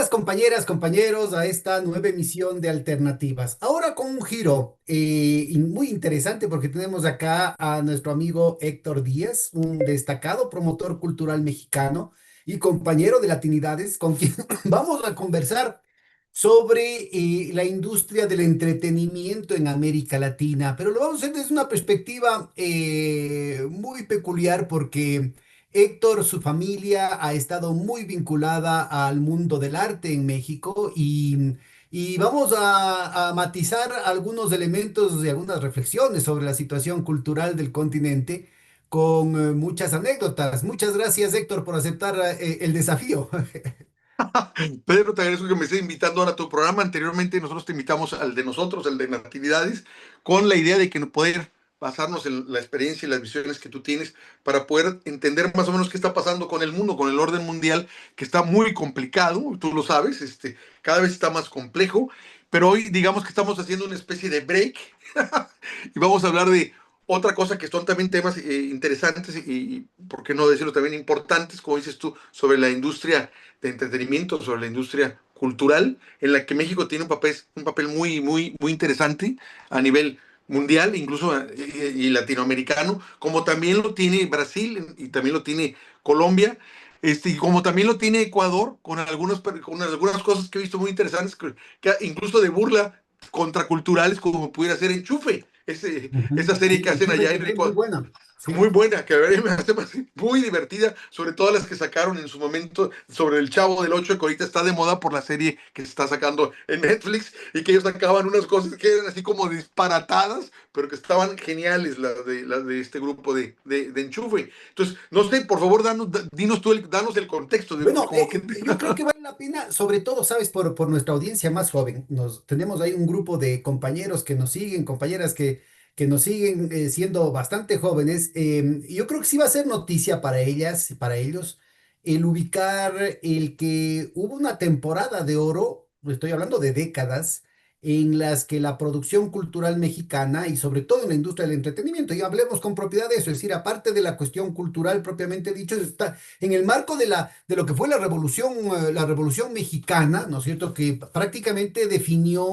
compañeras, compañeros, a esta nueva emisión de Alternativas. Ahora con un giro muy interesante porque tenemos acá a nuestro amigo Héctor Díaz, un destacado promotor cultural mexicano y compañero de Latinidades, con quien vamos a conversar sobre la industria del entretenimiento en América Latina. Pero lo vamos a hacer desde una perspectiva muy peculiar porque Héctor, su familia ha estado muy vinculada al mundo del arte en México y vamos a matizar algunos elementos y algunas reflexiones sobre la situación cultural del continente con muchas anécdotas. Muchas gracias, Héctor, por aceptar el desafío. Pedro, te agradezco que me estés invitando ahora a tu programa. Anteriormente nosotros te invitamos al de nosotros, el de Natividades, con la idea de que poder basarnos en la experiencia y las visiones que tú tienes para poder entender más o menos qué está pasando con el mundo, con el orden mundial, que está muy complicado, tú lo sabes, cada vez está más complejo, pero hoy digamos que estamos haciendo una especie de break y vamos a hablar de otra cosa que son también temas interesantes y, por qué no decirlo, también importantes, como dices tú, sobre la industria de entretenimiento, sobre la industria cultural, en la que México tiene un papel muy, muy, muy interesante a nivel mundial, incluso y latinoamericano, como también lo tiene Brasil y también lo tiene Colombia, y como también lo tiene Ecuador, con algunas cosas que he visto muy interesantes, que incluso de burla contraculturales, como pudiera ser Enchufe, esa Ujú. serie Sí, que hacen Enchufe allá en TV, muy Ecuador, buena. muy Sí. buena, que a ver, me hace muy divertida, sobre todo las que sacaron en su momento sobre el Chavo del Ocho, que ahorita está de moda por la serie que se está sacando en Netflix, y que ellos sacaban unas cosas que eran así como disparatadas, pero que estaban geniales las de este grupo de Enchufe. Entonces, no sé, por favor, dinos tú, danos el contexto de Bueno, como que... yo creo que vale la pena, sobre todo, sabes, por nuestra audiencia más joven. Tenemos ahí un grupo de compañeros que nos siguen, compañeras que nos siguen siendo bastante jóvenes. Y yo creo que sí va a ser noticia para ellas y para ellos el ubicar el que hubo una temporada de oro, estoy hablando de décadas, en las que la producción cultural mexicana y sobre todo en la industria del entretenimiento, y hablemos con propiedad de eso, es decir, aparte de la cuestión cultural propiamente dicho, está en el marco de lo que fue la Revolución Mexicana, ¿no es cierto?, que prácticamente definió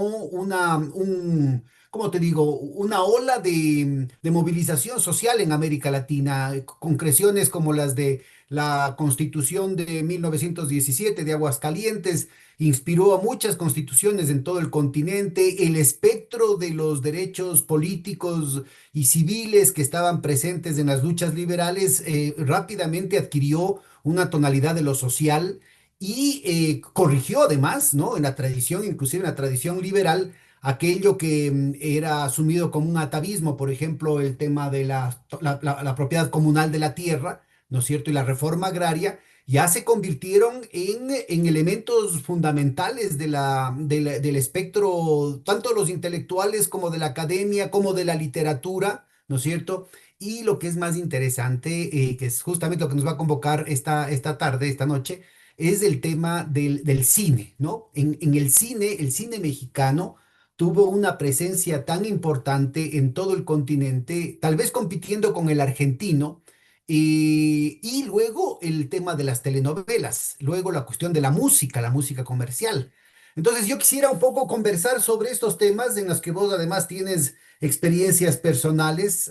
¿cómo te digo?, una ola de movilización social en América Latina, concreciones como las de la Constitución de 1917 de Aguascalientes, inspiró a muchas constituciones en todo el continente, el espectro de los derechos políticos y civiles que estaban presentes en las luchas liberales rápidamente adquirió una tonalidad de lo social y corrigió además, ¿no? En la tradición, inclusive en la tradición liberal, aquello que era asumido como un atavismo, por ejemplo, el tema de la propiedad comunal de la tierra, ¿no es cierto? Y la reforma agraria, ya se convirtieron en elementos fundamentales del espectro, tanto de los intelectuales como de la academia, como de la literatura, ¿no es cierto? Y lo que es más interesante, que es justamente lo que nos va a convocar esta tarde, esta noche, es el tema del cine, ¿no? En el cine mexicano tuvo una presencia tan importante en todo el continente, tal vez compitiendo con el argentino, y luego el tema de las telenovelas, luego la cuestión de la música comercial. Entonces yo quisiera un poco conversar sobre estos temas en los que vos además tienes experiencias personales,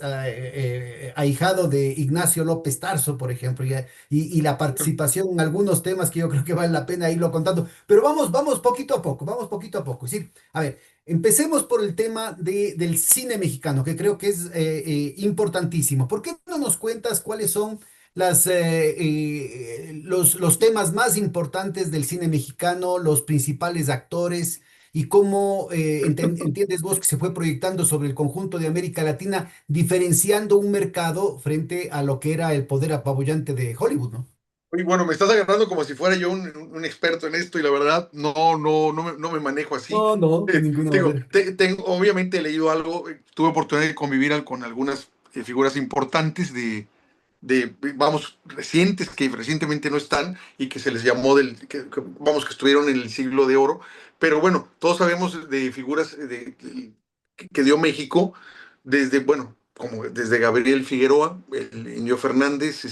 ahijado de Ignacio López Tarso, por ejemplo, y la participación en algunos temas que yo creo que vale la pena irlo contando. Pero vamos poquito a poco, vamos poquito a poco. Es decir, a ver, empecemos por el tema del cine mexicano, que creo que es importantísimo. ¿Por qué no nos cuentas cuáles son los temas más importantes del cine mexicano, los principales actores y cómo entiendes vos que se fue proyectando sobre el conjunto de América Latina, diferenciando un mercado frente a lo que era el poder apabullante de Hollywood, ¿no? Y bueno, me estás agarrando como si fuera yo un experto en esto y la verdad no me manejo así. No, no, de ninguna Digo, manera. obviamente he leído algo, tuve oportunidad de convivir con algunas figuras importantes vamos, recientes, que recientemente no están y que se les llamó vamos, que estuvieron en el siglo de oro. Pero bueno, todos sabemos de figuras que dio México desde, bueno, como desde Gabriel Figueroa, el Indio Fernández,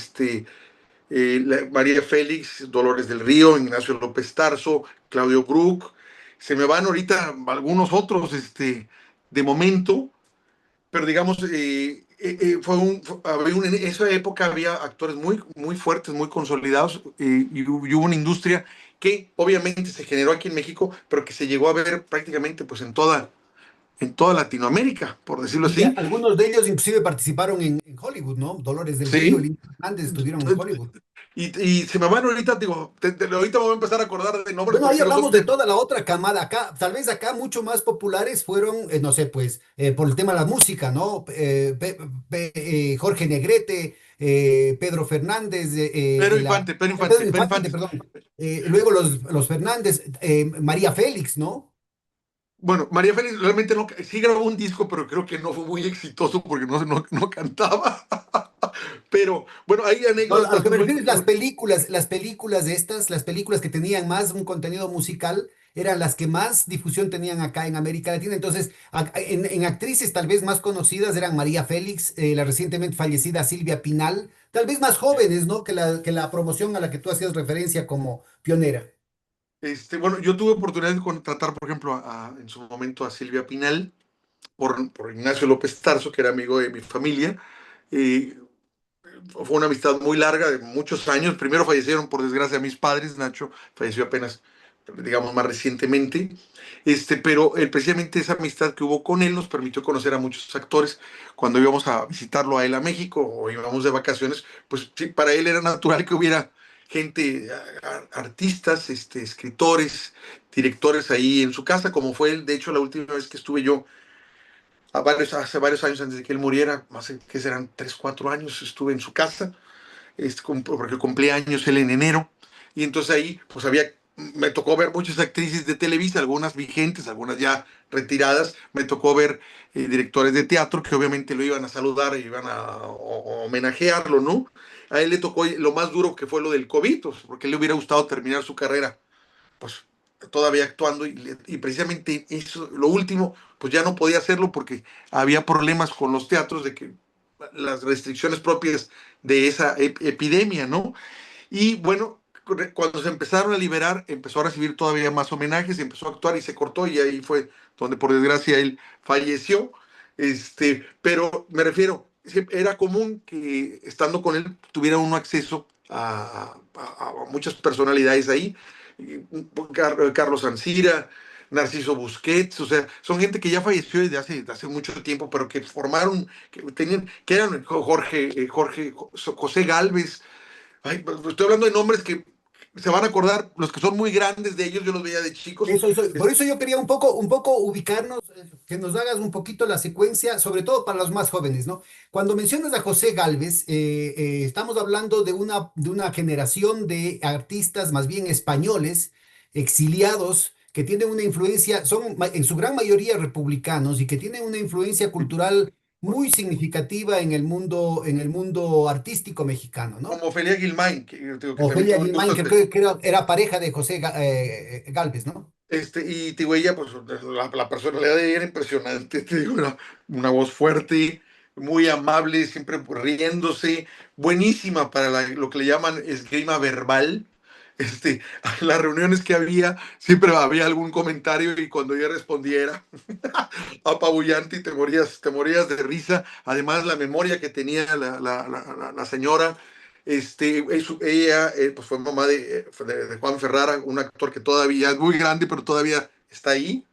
María Félix, Dolores del Río, Ignacio López Tarso, Claudio Brook. Se me van ahorita algunos otros, de momento, pero digamos, en esa época había actores muy, muy fuertes, muy consolidados, y hubo una industria que obviamente se generó aquí en México, pero que se llegó a ver prácticamente pues en toda Latinoamérica, por decirlo Y así. algunos de ellos inclusive participaron en Hollywood, ¿no? Dolores del Río, Sí. Lina Hernández estuvieron en Hollywood. Y se me van ahorita, digo, ahorita me voy a empezar a acordar de nombres Bueno, ahí porque los hablamos de otros, toda la otra camada. Acá, tal vez acá mucho más populares fueron, no sé, pues, por el tema de la música, ¿no? Jorge Negrete, Pedro Fernández, Pedro Pedro Infante, Pedro Infante, Infante. perdón. Luego los Fernández, María Félix, ¿no? Bueno, María Félix realmente no, sí grabó un disco, pero creo que no fue muy exitoso porque no cantaba. Pero bueno, hay No, a lo anécdotas que me muy, refiero es las películas de estas, las películas que tenían más un contenido musical, eran las que más difusión tenían acá en América Latina. Entonces, en actrices tal vez más conocidas eran María Félix, la recientemente fallecida Silvia Pinal, tal vez más jóvenes, ¿no? Que la promoción a la que tú hacías referencia como pionera. bueno, yo tuve oportunidad de contratar, por ejemplo, en su momento a Silvia Pinal por Ignacio López Tarso, que era amigo de mi familia. Y fue una amistad muy larga, de muchos años. Primero fallecieron, por desgracia, mis padres. Nacho falleció apenas, digamos, más recientemente. Pero precisamente esa amistad que hubo con él nos permitió conocer a muchos actores. Cuando íbamos a visitarlo a él a México o íbamos de vacaciones, pues sí, para él era natural que hubiera gente, artistas, escritores, directores ahí en su casa, como fue él. De hecho, la última vez que estuve yo, hace varios años antes de que él muriera, más que serán 3 4 años, estuve en su casa, porque cumplía años él en enero, y entonces ahí pues me tocó ver muchas actrices de Televisa, algunas vigentes, algunas ya retiradas. Me tocó ver directores de teatro que obviamente lo iban a saludar y iban a homenajearlo, ¿no? A él le tocó lo más duro, que fue lo del COVID, pues, porque le hubiera gustado terminar su carrera pues todavía actuando, y precisamente eso, lo último, pues ya no podía hacerlo porque había problemas con los teatros, de que las restricciones propias de esa epidemia, ¿no? Y bueno, cuando se empezaron a liberar, empezó a recibir todavía más homenajes, empezó a actuar y se cortó, y ahí fue donde por desgracia él falleció. Pero me refiero, era común que estando con él tuviera uno acceso a muchas personalidades ahí. Carlos Ancira, Narciso Busquets, o sea, son gente que ya falleció desde hace mucho tiempo, pero que formaron, que eran José Galvez. Ay, pues, estoy hablando de nombres que se van a acordar, los que son muy grandes de ellos, yo los veía de chicos. Por eso yo quería un poco ubicarnos, que nos hagas un poquito la secuencia, sobre todo para los más jóvenes, ¿no? Cuando mencionas a José Galvez, estamos hablando de una generación de artistas más bien españoles, exiliados, que tienen una influencia, son en su gran mayoría republicanos y que tienen una influencia cultural muy significativa en el mundo artístico mexicano, ¿no? Como Ofelia Guilmain, que, digo, que también Ofelia tuvo el Guilmain, gusto que de. creo que era pareja de José Galvez, ¿no? Y digo, ella, pues la personalidad de ella era impresionante, te digo, una voz fuerte, muy amable, siempre pues, riéndose, buenísima para lo que le llaman esgrima verbal. Las reuniones que había, siempre había algún comentario, y cuando ella respondía era apabullante y te morías de risa. Además, la memoria que tenía la señora. Ella pues fue mamá de Juan Ferrara, un actor que todavía es muy grande, pero todavía está ahí.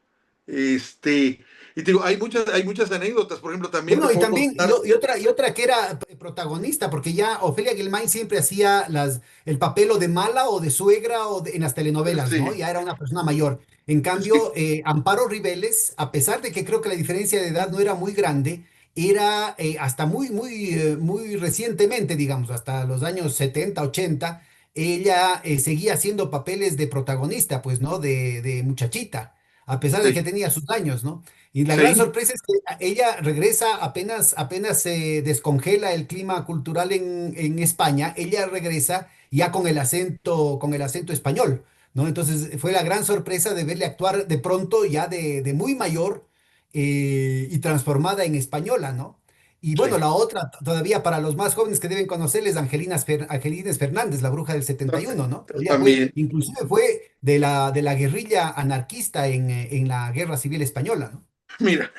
Y te digo, hay muchas anécdotas. Por ejemplo, también te Bueno, y puedo también, y, contar. o- y otra, y otra que era protagonista, porque ya Ofelia Guilmain siempre hacía el papel o de mala o de suegra en las telenovelas, ¿no? Sí, Ya era una persona mayor. En cambio, sí, Amparo Ribeles, a pesar de que creo que la diferencia de edad no era muy grande, era hasta muy, muy, muy recientemente, digamos, hasta los años 70 80 ella seguía haciendo papeles de protagonista, pues, ¿no? De muchachita, a pesar de que sí, tenía sus años, ¿no? Y la gran sí, sorpresa es que ella regresa apenas se descongela el clima cultural en España, ella regresa ya con el acento español, ¿no? Entonces fue la gran sorpresa de verle actuar de pronto ya de muy mayor y transformada en española, ¿no? Y bueno, Sí, la otra, todavía para los más jóvenes que deben conocerles, Angelines Fernández, la bruja del 71, ¿no? Ella fue, también. inclusive fue de la guerrilla anarquista en la Guerra Civil Española, ¿no? Mira,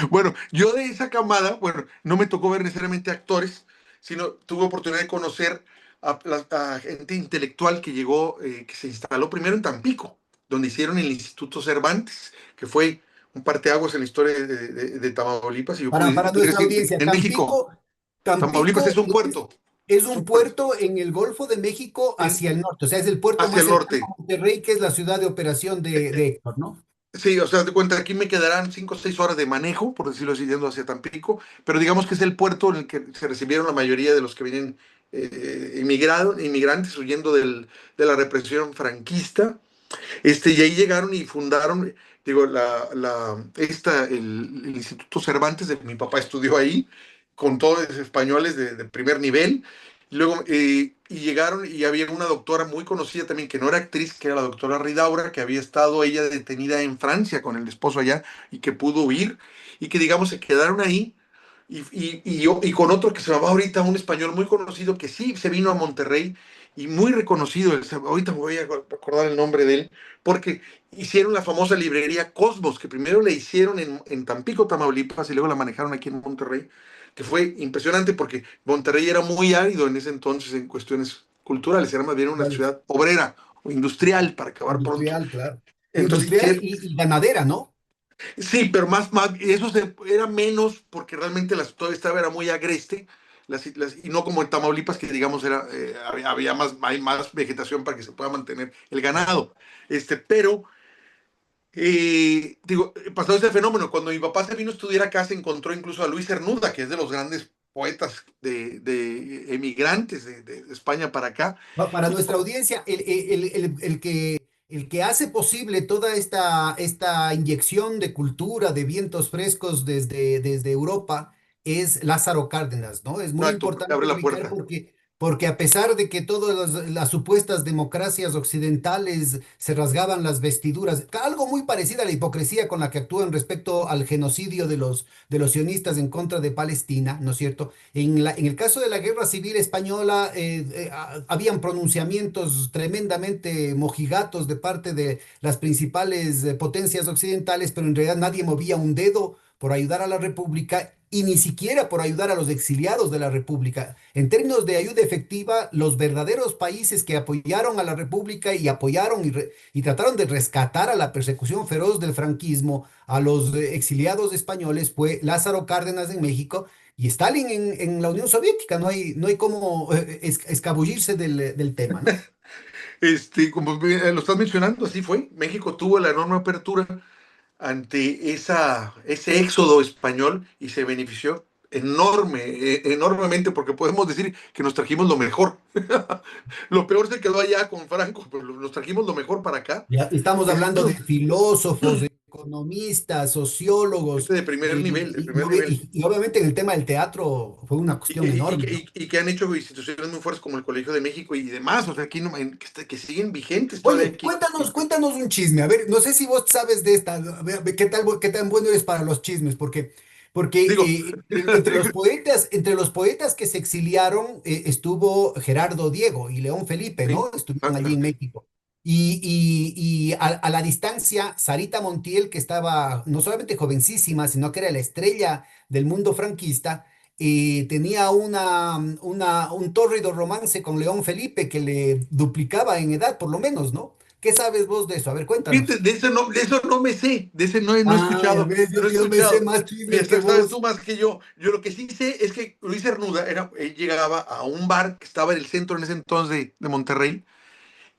bueno, yo de esa camada, bueno, no me tocó ver necesariamente actores, sino tuve oportunidad de conocer a gente intelectual que llegó, que se instaló primero en Tampico, donde hicieron el Instituto Cervantes, que fue un parteaguas en la historia de Tamaulipas, y yo Para pudiera nuestra decir que audiencia, en México, Tamaulipas es Tampico un puerto, es es un un puerto puerto en el Golfo de México hacia el norte, o sea, es el puerto hacia más el cercano norte. a Monterrey, que es la ciudad de operación de Héctor, ¿no? Sí, o sea, de cuenta, aquí me quedarán 5 o 6 horas de manejo, por decirlo así, yendo hacia Tampico, pero digamos que es el puerto en el que se recibieron la mayoría de los que vienen inmigrantes huyendo de la represión franquista. Y ahí llegaron y fundaron, digo, el Instituto Cervantes, mi papá estudió ahí, con todos españoles de primer nivel. Luego, y llegaron y había una doctora muy conocida también, que no era actriz, que era la doctora Ridaura, que había estado ella detenida en Francia con el esposo allá y que pudo huir, y que digamos se quedaron ahí. Y con otro que se llamaba ahorita un español muy conocido que sí se vino a Monterrey y muy reconocido, ahorita me voy a acordar el nombre de él, porque hicieron la famosa librería Cosmos, que primero la hicieron en Tampico, Tamaulipas, y luego la manejaron aquí en Monterrey, que fue impresionante porque Monterrey era muy árido en ese entonces en cuestiones culturales, era más bien una Vale. ciudad obrera o industrial, para acabar pronto. Industrial, claro. Entonces, Industrial y ganadera, ¿no? sí, pero eso era menos porque realmente todo estaba era muy agreste, y no como en Tamaulipas, que digamos había hay más vegetación para que se pueda mantener el ganado. Pero digo, pasó ese fenómeno. Cuando mi papá se vino a estudiar acá, se encontró incluso a Luis Cernuda, que es de los grandes poetas de emigrantes de España para acá. Para Y nuestra audiencia, el que hace posible toda esta inyección de cultura, de vientos frescos desde Europa, es Lázaro Cárdenas, ¿no? Es muy exacto, porque importante abre la ubicar puerta. porque a pesar de que todas las supuestas democracias occidentales se rasgaban las vestiduras, algo muy parecido a la hipocresía con la que actúan respecto al genocidio de los sionistas en contra de Palestina, ¿no es cierto? En el caso de la Guerra Civil Española, habían pronunciamientos tremendamente mojigatos de parte de las principales potencias occidentales, pero en realidad nadie movía un dedo por ayudar a la República y ni siquiera por ayudar a los exiliados de la República. En términos de ayuda efectiva, los verdaderos países que apoyaron a la República y apoyaron y trataron de rescatar a la persecución feroz del franquismo a los exiliados españoles fue Lázaro Cárdenas en México y Stalin en la Unión Soviética. No hay cómo escabullirse del tema, ¿no? Como lo estás mencionando, así fue. México tuvo la enorme apertura ante ese éxodo español y se benefició enormemente porque podemos decir que nos trajimos lo mejor. Lo peor se quedó allá con Franco, pero nos trajimos lo mejor para acá. Ya estamos hablando de Eso, filósofos, de economistas, sociólogos, gente de primer nivel, de y primer nivel. obviamente en el tema del teatro fue una Y que, cuestión y, enorme, que, ¿no? y que han hecho instituciones muy fuertes como el Colegio de México y demás, o sea, aquí que siguen vigentes todavía Oye, aquí. cuéntanos un chisme. A ver, no sé si vos sabes de esta. A ver, qué tan bueno eres para los chismes, porque Digo, entre los poetas que se exiliaron estuvo Gerardo Diego y León Felipe, sí, ¿no? Estuvieron allí en México. Y a la distancia, Sarita Montiel, que estaba no solamente jovencísima, sino que era la estrella del mundo franquista, tenía un tórrido romance con León Felipe que le duplicaba en edad, por lo menos, ¿no? ¿Qué sabes vos de eso? A ver, fíjate, cuéntanos. de eso no me sé, de ese no he Ah, ya escuchado, ves, no he yo me sé escuchado. más chismes Mira, que sabes tú vos. más que yo. Yo lo que sí sé es que Luis Cernuda él llegaba a un bar que estaba en el centro en ese entonces de Monterrey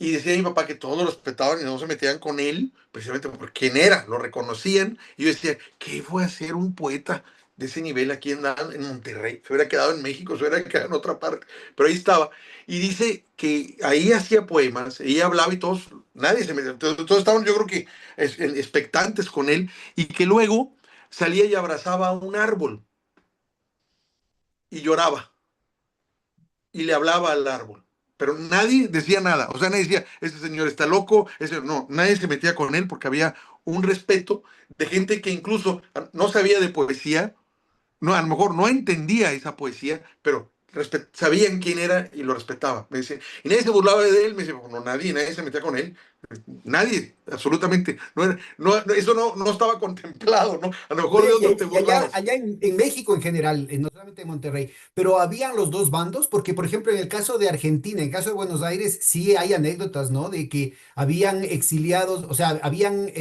y decía a mi papá que todos lo respetaban y no se metían con él, precisamente por quién era, lo reconocían. Y yo decía, ¿qué fue a ser un poeta de ese nivel aquí en Monterrey? Se hubiera quedado en México, se hubiera quedado en otra parte, pero ahí estaba. Y dice que ahí hacía poemas, ella hablaba y todos, nadie se metía, todos estaban yo creo que expectantes con él, y que luego salía y abrazaba a un árbol y lloraba y le hablaba al árbol. Pero nadie decía nada, o sea, nadie decía, este señor está loco, no, nadie se metía con él porque había un respeto de gente que incluso no sabía de poesía, no, a lo mejor no entendía esa poesía, pero sabían quién era y lo respetaba. Me dice, y nadie se burlaba de él, me dice, no, nadie se metía con él. Nadie, absolutamente. Eso no estaba contemplado, ¿no? A lo mejor de Oye, otro te y allá, burlabas. allá en México en general, no solamente en Monterrey, pero habían los dos bandos, porque por ejemplo en el caso de Argentina, en el caso de Buenos Aires, sí hay anécdotas, ¿no? De que habían exiliados, o sea, habían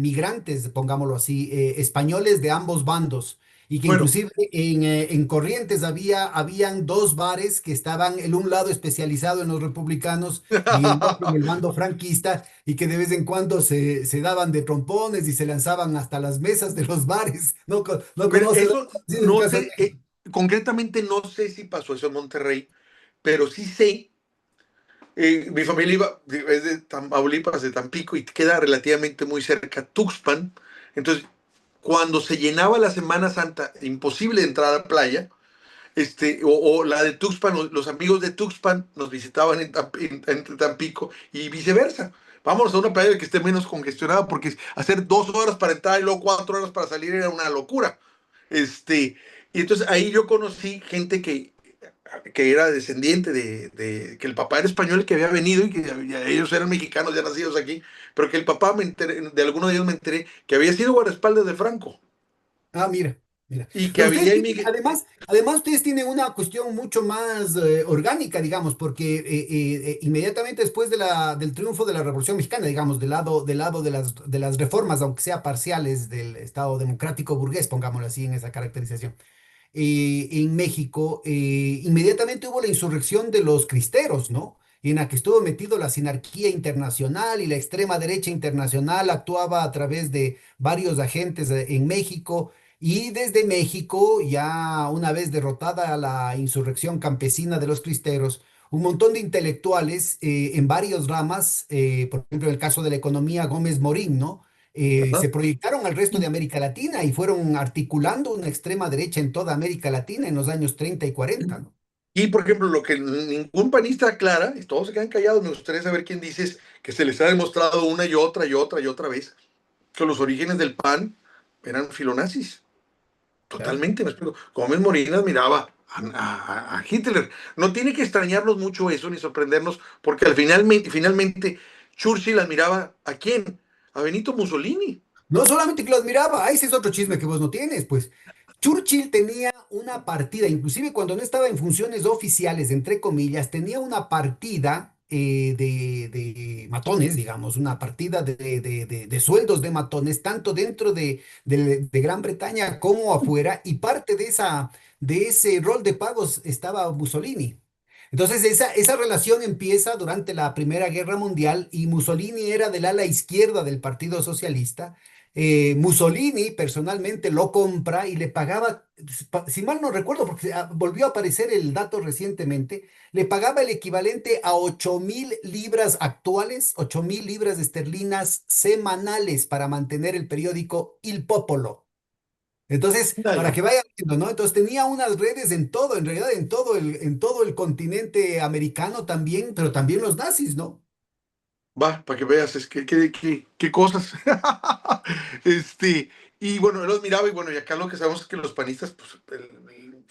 migrantes, pongámoslo así, españoles de ambos bandos, y que Bueno, inclusive en Corrientes habían dos bares que estaban, el un lado especializado en los republicanos y el otro en el bando franquista y que de vez en cuando se daban de trompones y se lanzaban hasta las mesas de los bares. No, no mira, conoces eso así en el no caso de sé, México. concretamente no sé si pasó eso en Monterrey, pero sí sé, mi familia es de Tamaulipas, de Tampico, y queda relativamente muy cerca Tuxpan. Entonces, cuando se llenaba la Semana Santa, imposible entrar a la playa, o la de Tuxpan, los amigos de Tuxpan nos visitaban en Tampico y viceversa. Vamos a una playa que esté menos congestionada, porque hacer 2 horas para entrar y luego 4 horas para salir era una locura. Y entonces ahí yo conocí gente que era descendiente que el papá era español que había venido y que ellos eran mexicanos ya nacidos aquí, pero que el papá, de alguno de ellos me enteré, que había sido guardaespaldas de Franco Ah, mira, mira. y que Pero ustedes había tienen, inmigrado. además ustedes tienen una cuestión mucho más orgánica, digamos, porque inmediatamente después del triunfo de la Revolución Mexicana, digamos, del lado de las reformas, aunque sea parciales del Estado democrático burgués, pongámoslo así en esa caracterización. En México, inmediatamente hubo la insurrección de los cristeros, ¿no? En la que estuvo metido la sinarquía internacional y la extrema derecha internacional actuaba a través de varios agentes en México y desde México, ya una vez derrotada la insurrección campesina de los cristeros, un montón de intelectuales en varias ramas, por ejemplo, en el caso de la economía, Gómez Morín, ¿no? Se proyectaron al resto de América Latina y fueron articulando una extrema derecha en toda América Latina en los años 30 y 40, ¿no? Y, por ejemplo, lo que ningún panista aclara, y todos se quedan callados, me gustaría saber quién dice es que se les ha demostrado una y otra y otra y otra vez que los orígenes del PAN eran filonazis. Claro. Totalmente, me explico. Gómez Morín admiraba a Hitler. No tiene que extrañarnos mucho eso ni sorprendernos, porque finalmente Churchill admiraba ¿a quién? A Benito Mussolini. No solamente que lo admiraba, ese es otro chisme que vos no tienes, pues. Churchill tenía una partida, inclusive cuando no estaba en funciones oficiales, entre comillas, tenía una partida de matones, digamos, una partida de sueldos de matones, tanto dentro de Gran Bretaña como afuera, y parte de ese rol de pagos estaba Mussolini. Entonces, esa relación empieza durante la Primera Guerra Mundial y Mussolini era del ala izquierda del Partido Socialista. Mussolini personalmente lo compra y le pagaba, si mal no recuerdo, porque volvió a aparecer el dato recientemente, le pagaba el equivalente a 8.000 libras actuales, 8.000 libras esterlinas semanales para mantener el periódico Il Popolo. Entonces, para Dale. que vayan viendo, ¿no? Entonces tenía unas redes en todo, en realidad en todo el continente americano también, pero también los nazis, ¿no? Va, para que veas, es que, qué cosas. este, y bueno, él los miraba, y bueno, y acá lo que sabemos es que los panistas, pues,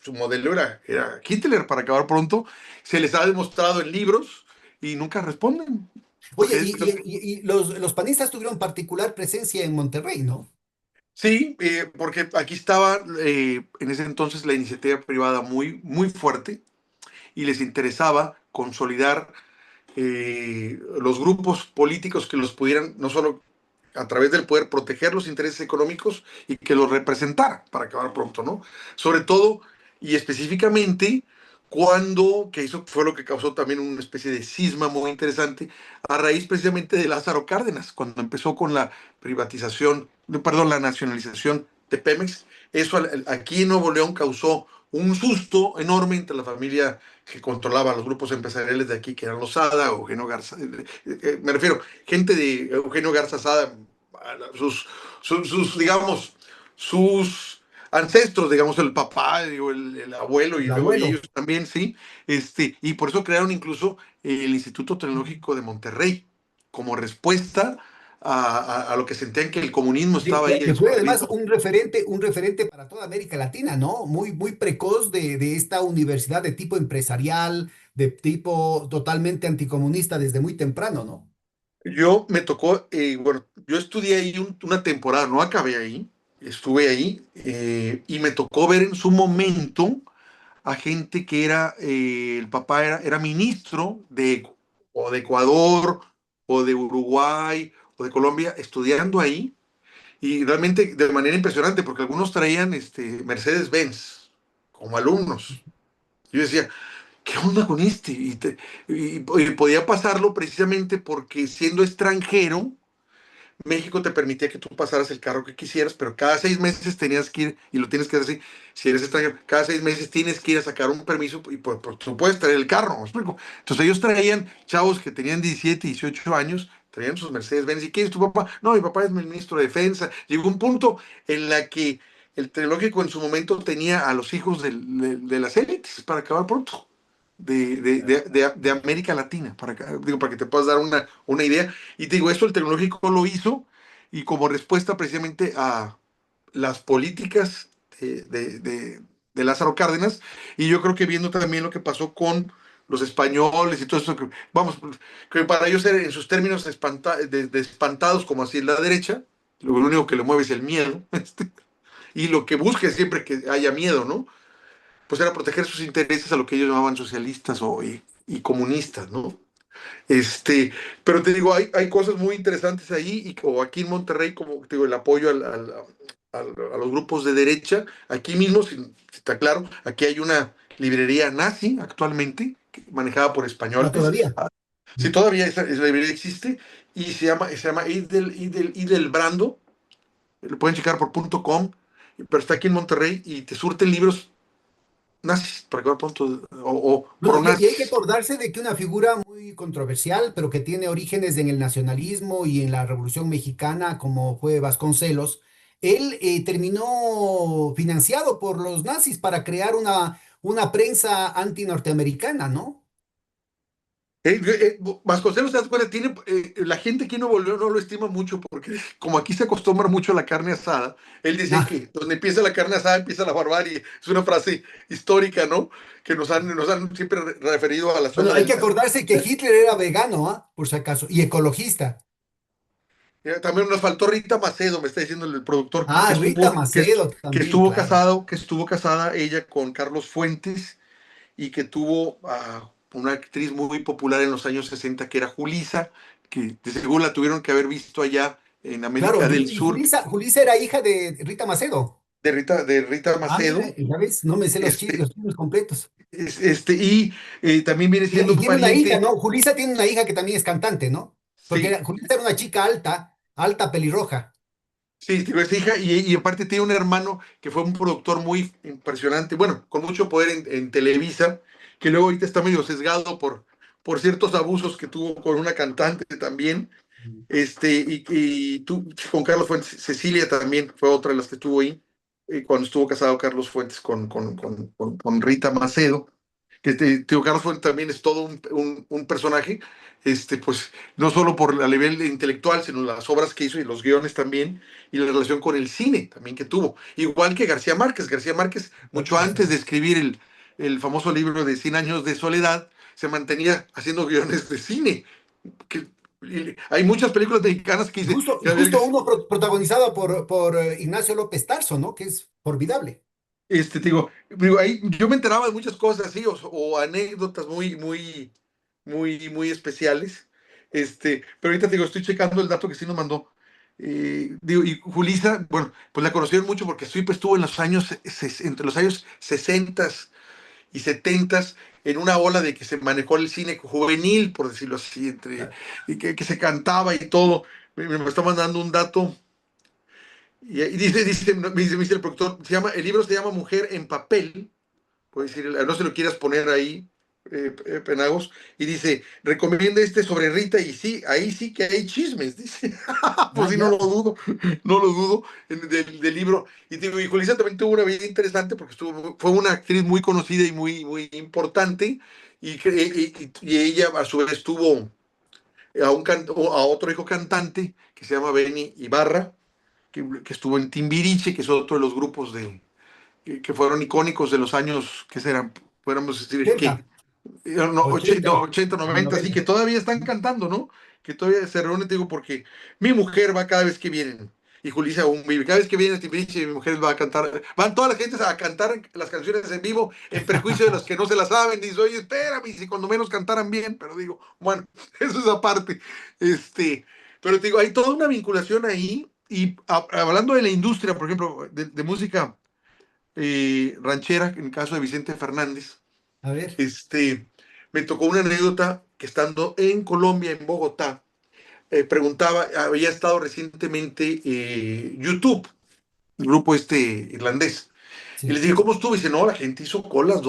su modelo era Hitler, para acabar pronto. Se les ha demostrado en libros y nunca responden. Oye, Porque y los panistas tuvieron particular presencia en Monterrey, ¿no? sí, porque aquí estaba en ese entonces la iniciativa privada muy, muy fuerte, y les interesaba consolidar los grupos políticos que los pudieran, no solo a través del poder, proteger los intereses económicos y que los representara, para acabar pronto, ¿no? Sobre todo y específicamente que eso fue lo que causó también una especie de cisma muy interesante, a raíz precisamente de Lázaro Cárdenas, cuando empezó con la privatización, perdón, la nacionalización de Pemex. Eso aquí en Nuevo León causó un susto enorme entre la familia que controlaba los grupos empresariales de aquí, que eran los Sada, Eugenio Garza, me refiero, gente de Eugenio Garza Sada, digamos, sus ancestros, digamos, el papá, digo, el abuelo, y El luego abuelo. ellos también, sí, y por eso crearon incluso el Instituto Tecnológico de Monterrey, como respuesta a lo que sentían que el comunismo Que, estaba ahí que- en que su fue además arriba. un referente para toda América Latina, ¿no? Muy, muy precoz de esta universidad de tipo empresarial, de tipo totalmente anticomunista desde muy temprano, ¿no? Yo me tocó, bueno, yo estudié ahí una temporada, no acabé ahí, estuve ahí y me tocó ver en su momento a gente que era, el papá era ministro o de Ecuador o de Uruguay o de Colombia estudiando ahí y realmente de manera impresionante porque algunos traían Mercedes-Benz como alumnos. Yo decía, ¿qué onda con este? Y podía pasarlo precisamente porque siendo extranjero, México te permitía que tú pasaras el carro que quisieras, pero cada 6 meses tenías que ir, y lo tienes que hacer así, si eres extranjero, cada 6 meses tienes que ir a sacar un permiso y tú puedes traer el carro, ¿me explico? Entonces ellos traían chavos que tenían 17, 18 años, traían sus Mercedes-Benz, ¿y quién es tu papá? No, mi papá es mi ministro de Defensa. Llegó un punto en la que el tecnológico en su momento tenía a los hijos de las élites, para acabar pronto. De América Latina, para que te puedas dar una idea. Y te digo, esto el tecnológico lo hizo y como respuesta precisamente a las políticas de Lázaro Cárdenas, y yo creo que viendo también lo que pasó con los españoles y todo eso, vamos, que para ellos en sus términos de espantados, como así es la derecha, lo único que le mueve es el miedo, y lo que busca es siempre que haya miedo, ¿no? Pues era proteger sus intereses a lo que ellos llamaban socialistas y comunistas, ¿no? Este, pero te digo, hay cosas muy interesantes ahí, o aquí en Monterrey, como te digo, el apoyo a los grupos de derecha. Aquí mismo, si está claro, aquí hay una librería nazi actualmente, manejada por Ah, españoles. todavía. Sí, todavía esa librería existe y se llama Brando. Lo pueden checar por .com, pero está aquí en Monterrey y te surten libros nazis, para que pronto, o No, y hay que pro-nazis. acordarse de que una figura muy controversial, pero que tiene orígenes en el nacionalismo y en la Revolución Mexicana, como fue Vasconcelos, él terminó financiado por los nazis para crear una prensa anti-norteamericana, ¿no? Vasconcelos, ¿te das cuenta? La gente aquí en Nuevo León no lo estima mucho porque como aquí se acostumbra mucho a la carne asada, él dice Ah, que donde empieza la carne asada empieza la barbarie. Es una frase histórica, ¿no? Que nos han siempre referido a la bueno, zona hay del... que acordarse que Hitler era vegano, ¿ah? Por si acaso, y ecologista. También nos faltó Rita Macedo, me está diciendo el productor, Ah, Rita Macedo que también, estuvo claro. casado, que estuvo casada ella con Carlos Fuentes y que tuvo una actriz muy popular en los años 60 que era Julisa, que de seguro la tuvieron que haber visto allá en Claro, América del y Sur, Julisa era hija de Rita Macedo. de Rita Ah, mira, Macedo. ya ves, no me sé Este, los chismes completos. y también viene siendo Y tiene una hija, pariente, ¿no? Julisa tiene una hija que también es cantante, ¿no? Porque sí, Julisa era una chica alta, alta, pelirroja. sí, digo, es hija, y aparte tiene un hermano que fue un productor muy impresionante, bueno, con mucho poder en Televisa, que luego ahorita está medio sesgado por ciertos abusos que tuvo con una cantante también. Y tú, con Carlos Fuentes, Cecilia también fue otra de las que estuvo ahí, cuando estuvo casado Carlos Fuentes con Rita Macedo, que tío Carlos Fuentes también es todo un personaje, pues no solo por el nivel intelectual, sino las obras que hizo y los guiones también, y la relación con el cine también que tuvo. Igual que García Márquez, Igual que mucho García antes de Márquez. escribir el famoso libro de Cien años de soledad, se mantenía haciendo guiones de cine que hay muchas películas mexicanas que Y dice, justo uno protagonizado por Ignacio López Tarso, ¿no? Que es formidable. ahí yo me enteraba de muchas cosas así, o anécdotas muy, muy, muy, muy especiales. Pero ahorita te digo, estoy checando el dato que sí nos mandó. Y Julisa, bueno, pues la conocieron mucho porque siempre estuvo en los años, entre los años 60 y 70 en una ola de que se manejó el cine juvenil, por decirlo así, y que se cantaba y todo. Me está mandando un dato. Y me dice el productor, el libro se llama Mujer en Papel, puede decir, no se lo quieras poner ahí, Penagos, y dice, recomienda sobre Rita, y sí, ahí sí que hay chismes, dice, pues Ah, sí, no ya, lo pues. dudo, no lo dudo, del libro. Y te digo, y Julissa también tuvo una vida interesante porque fue una actriz muy conocida y muy, muy importante, y ella a su vez a otro hijo cantante que se llama Benny Ibarra, que estuvo en Timbiriche, que es otro de los grupos que fueron icónicos de los años, que serán, podríamos decir, que 80, 80, no, 80, y 90, sí, que 90. todavía están cantando, ¿no? Que todavía se reúnen, te digo, porque mi mujer va cada vez que vienen. Y Julissa aún vive. Cada vez que viene a Timbiriche, mi mujer va a cantar. Van todas las gentes a cantar las canciones en vivo, en perjuicio de los que no se las saben. Dice, oye, espérame, si cuando menos cantaran bien. Pero digo, bueno, eso es aparte. Pero te digo, hay toda una vinculación ahí. Y hablando de la industria, por ejemplo, de música ranchera, en el caso de Vicente Fernández, A ver, este, me tocó una anécdota que estando en Colombia, en Bogotá, preguntaba, había estado recientemente YouTube, el grupo irlandés, y les sí. dije, ¿cómo estuvo? Y dice, no, la gente hizo colas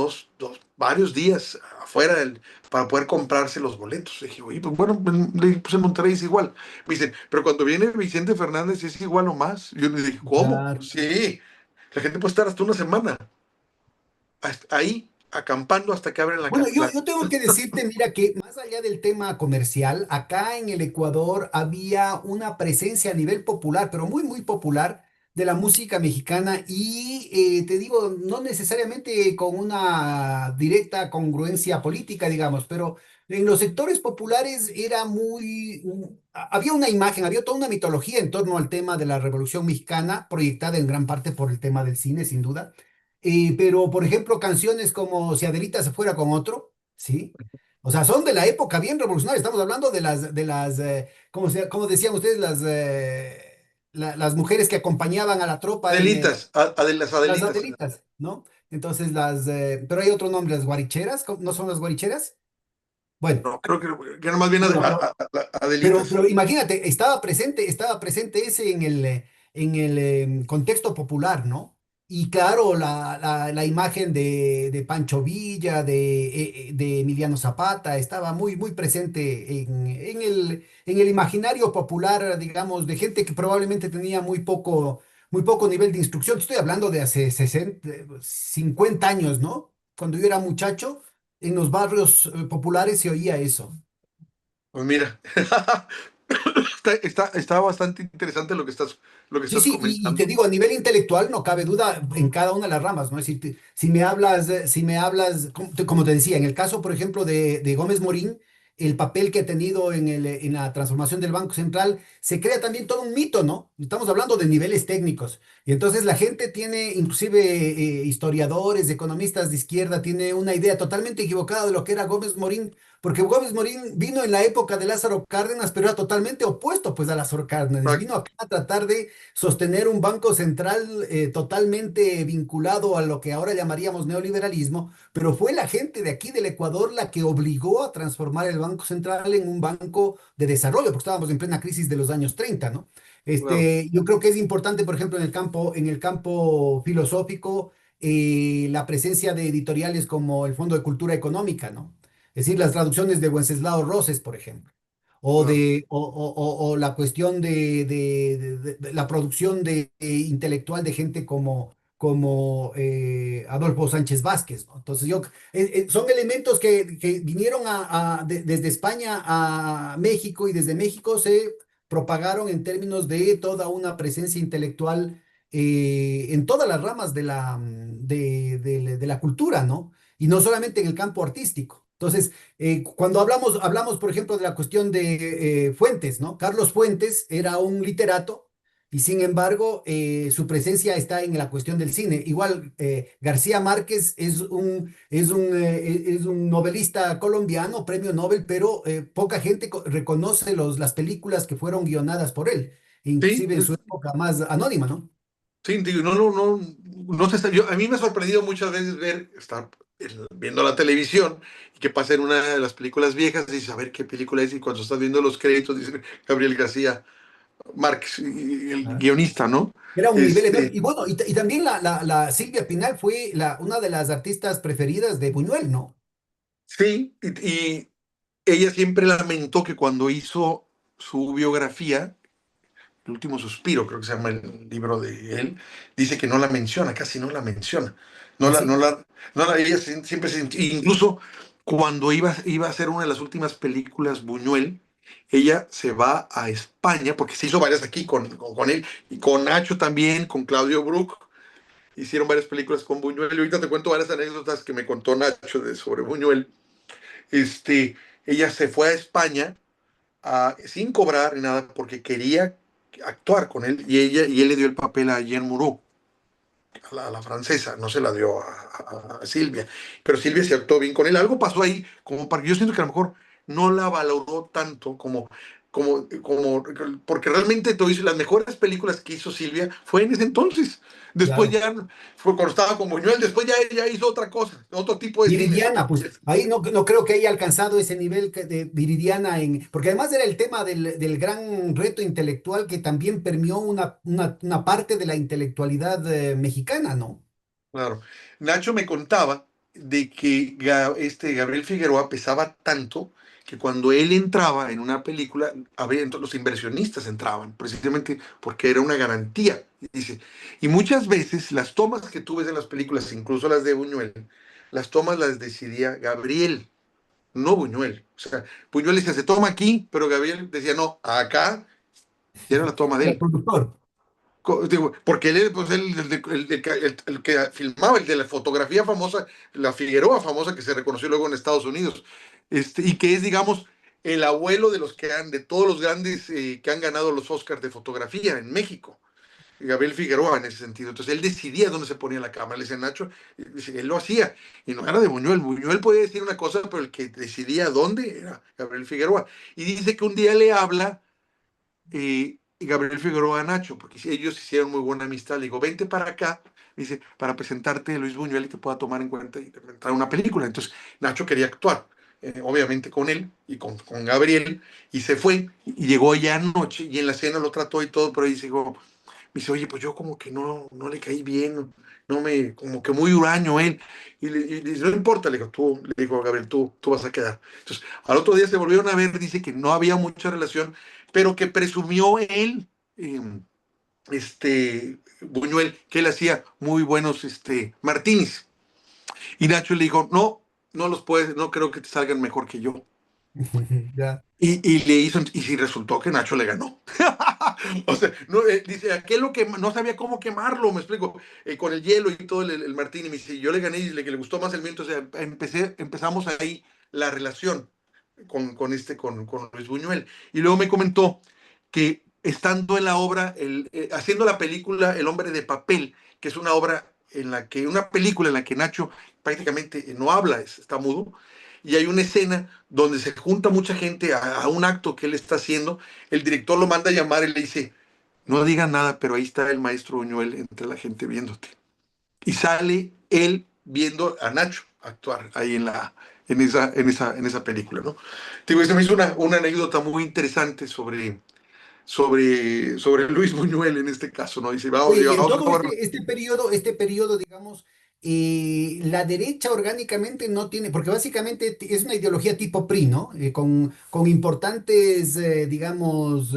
varios días afuera para poder comprarse los boletos. Le dije, oye, pues bueno, pues en Monterrey es igual. Me dicen, pero cuando viene Vicente Fernández es igual o más. Yo les dije, ¿cómo? Claro. Sí, la gente puede estar hasta una semana ahí acampando hasta que abren Bueno, yo tengo que decirte, mira, que más allá del tema comercial, acá en el Ecuador había una presencia a nivel popular, pero muy, muy popular, de la música mexicana y te digo, no necesariamente con una directa congruencia política, digamos, pero en los sectores populares era muy, había una imagen, había toda una mitología en torno al tema de la Revolución Mexicana, proyectada en gran parte por el tema del cine, sin duda. Pero, por ejemplo, canciones como Si Adelita se fuera con otro, ¿sí? O sea, son de la época bien revolucionaria. Estamos hablando ¿cómo decían ustedes? Las mujeres que acompañaban a la tropa en Adelitas, las las Adelitas. Adelitas, ¿no? Entonces, pero hay otro nombre, las guaricheras, ¿no son las guaricheras? Bueno, No, creo que era más bien bueno, pero Adelitas. pero imagínate, estaba presente ese en el contexto popular, ¿no? Y claro, la imagen de Pancho Villa, de Emiliano Zapata, estaba muy, muy presente en el imaginario popular, digamos, de gente que probablemente tenía muy poco nivel de instrucción. Te estoy hablando de hace 60, 50 años, ¿no? Cuando yo era muchacho, en los barrios populares se oía eso. Pues mira, está bastante interesante lo que Sí, estás sí, y te comentando. digo, a nivel intelectual no cabe duda en cada una de las ramas, ¿no? Es decir, si me hablas, como te decía, en el caso, por ejemplo, de Gómez Morín, el papel que ha tenido en la transformación del Banco Central, se crea también todo un mito, ¿no? Estamos hablando de niveles técnicos. Y entonces la gente tiene, inclusive historiadores, economistas de izquierda, tiene una idea totalmente equivocada de lo que era Gómez Morín, porque Gómez Morín vino en la época de Lázaro Cárdenas, pero era totalmente opuesto, pues, a Lázaro Cárdenas. Vino Exacto. acá a tratar de sostener un banco central totalmente vinculado a lo que ahora llamaríamos neoliberalismo, pero fue la gente de aquí del Ecuador la que obligó a transformar el Banco Central en un banco de desarrollo, porque estábamos en plena crisis de los años 30, ¿no? Claro. Yo creo que es importante, por ejemplo, en el campo filosófico, la presencia de editoriales como el Fondo de Cultura Económica, ¿no? Es decir, las traducciones de Wenceslao Roses, por ejemplo Claro. o la cuestión de la producción intelectual de gente como Adolfo Sánchez Vázquez, ¿no? Entonces, son elementos que vinieron desde España a México y desde México se propagaron en términos de toda una presencia intelectual en todas las ramas de la cultura, ¿no? Y no solamente en el campo artístico. Entonces, cuando hablamos, por ejemplo, de la cuestión de Fuentes, ¿no? Carlos Fuentes era un literato y sin embargo su presencia está en la cuestión del cine. Igual García Márquez es un novelista colombiano, premio Nobel, pero poca gente reconoce las películas que fueron guionadas por él, Sí, inclusive en su época más anónima, ¿no? sí, digo, no a mí me ha sorprendido muchas veces estar viendo la televisión y que pasa en una de las películas viejas y dices, a ver qué película es, y cuando estás viendo los créditos dice Gabriel García Márquez, y el Ah. guionista, ¿no? Era un nivel enorme. Este, Y bueno, y también la Silvia Pinal fue una de las artistas preferidas de Buñuel, ¿no? sí, y ella siempre lamentó que cuando hizo su biografía, El último suspiro, creo que se llama el libro de él, dice que no la menciona, casi no la menciona. No la, no Así. la, no la, ella siempre incluso cuando iba a hacer una de las últimas películas, Buñuel, ella se va a España, porque se hizo varias aquí con él, y con Nacho también, con Claudio Brook, hicieron varias películas con Buñuel, y ahorita te cuento varias anécdotas que me contó Nacho sobre Buñuel. Este, ella se fue a España sin cobrar ni nada, porque quería actuar con él, y él le dio el papel a Jean Moreau, a la francesa, no se la dio a Silvia, pero Silvia se actuó bien con él. Algo pasó ahí, como para que yo siento que a lo mejor no la valoró tanto porque realmente te dice, las mejores películas que hizo Silvia fue en ese entonces. Después Claro. ya fue cuando estaba con Buñuel, después ya hizo otra cosa, otro tipo de cine. Viridiana, pues ahí no creo que haya alcanzado ese nivel de Viridiana porque además era el tema del gran reto intelectual que también permeó una parte de la intelectualidad mexicana, ¿no? Claro. Nacho me contaba de que Gabriel Figueroa pesaba tanto que cuando él entraba en una película, los inversionistas entraban, precisamente porque era una garantía. Dice, y muchas veces las tomas que tú ves en las películas, incluso las de Buñuel, las tomas las decidía Gabriel, no Buñuel. O sea, Buñuel decía, se toma aquí, pero Gabriel decía, no, acá, y era la toma de El él. productor. Digo, porque él, pues el que filmaba, el de la fotografía famosa, la Figueroa famosa que se reconoció luego en Estados Unidos, y que es, digamos, el abuelo de todos los grandes que han ganado los Oscars de fotografía en México. Gabriel Figueroa en ese sentido. Entonces él decidía dónde se ponía la cámara, le decía Nacho, él lo hacía, y no era de Buñuel. Buñuel podía decir una cosa, pero el que decidía dónde era Gabriel Figueroa. Y dice que un día le habla y Gabriel Figueroa a Nacho, porque ellos hicieron muy buena amistad. Le digo, vente para acá, dice, para presentarte a Luis Buñuel y te pueda tomar en cuenta y presentar una película. Entonces, Nacho quería actuar, obviamente con él y con Gabriel, y se fue, y llegó ya anoche, y en la cena lo trató y todo, pero ahí me dice, oye, pues yo como que no le caí bien, como que muy huraño él. Y le dice, no importa, le dijo Gabriel, tú vas a quedar. Entonces, al otro día se volvieron a ver, dice que no había mucha relación, pero que presumió él, eh, Buñuel, que él hacía muy buenos martinis. Y Nacho le dijo, no los puedes, no creo que te salgan mejor que yo. Ya. Y le hizo, y sí resultó que Nacho le ganó. O sea, no, dice, aquel lo que no sabía cómo quemarlo, me explico, con el hielo y todo el martini. Me dice, yo le gané y que le gustó más el mío. Entonces empezamos ahí la relación con Luis Buñuel. Y luego me comentó que estando en la obra, haciendo la película El hombre de papel, que es una película en la que Nacho prácticamente no habla, está mudo, y hay una escena donde se junta mucha gente a un acto que él está haciendo, el director lo manda a llamar y le dice, no diga nada, pero ahí está el maestro Buñuel entre la gente viéndote. Y sale él viendo a Nacho actuar ahí en esa película, ¿no? Digo, se me hizo una anécdota muy interesante sobre Luis Buñuel en este caso, ¿no? Dice, vamos, Oye, y en vamos a todo tomar. este periodo, digamos, la derecha orgánicamente no tiene, porque básicamente es una ideología tipo PRI, ¿no? Con importantes, digamos,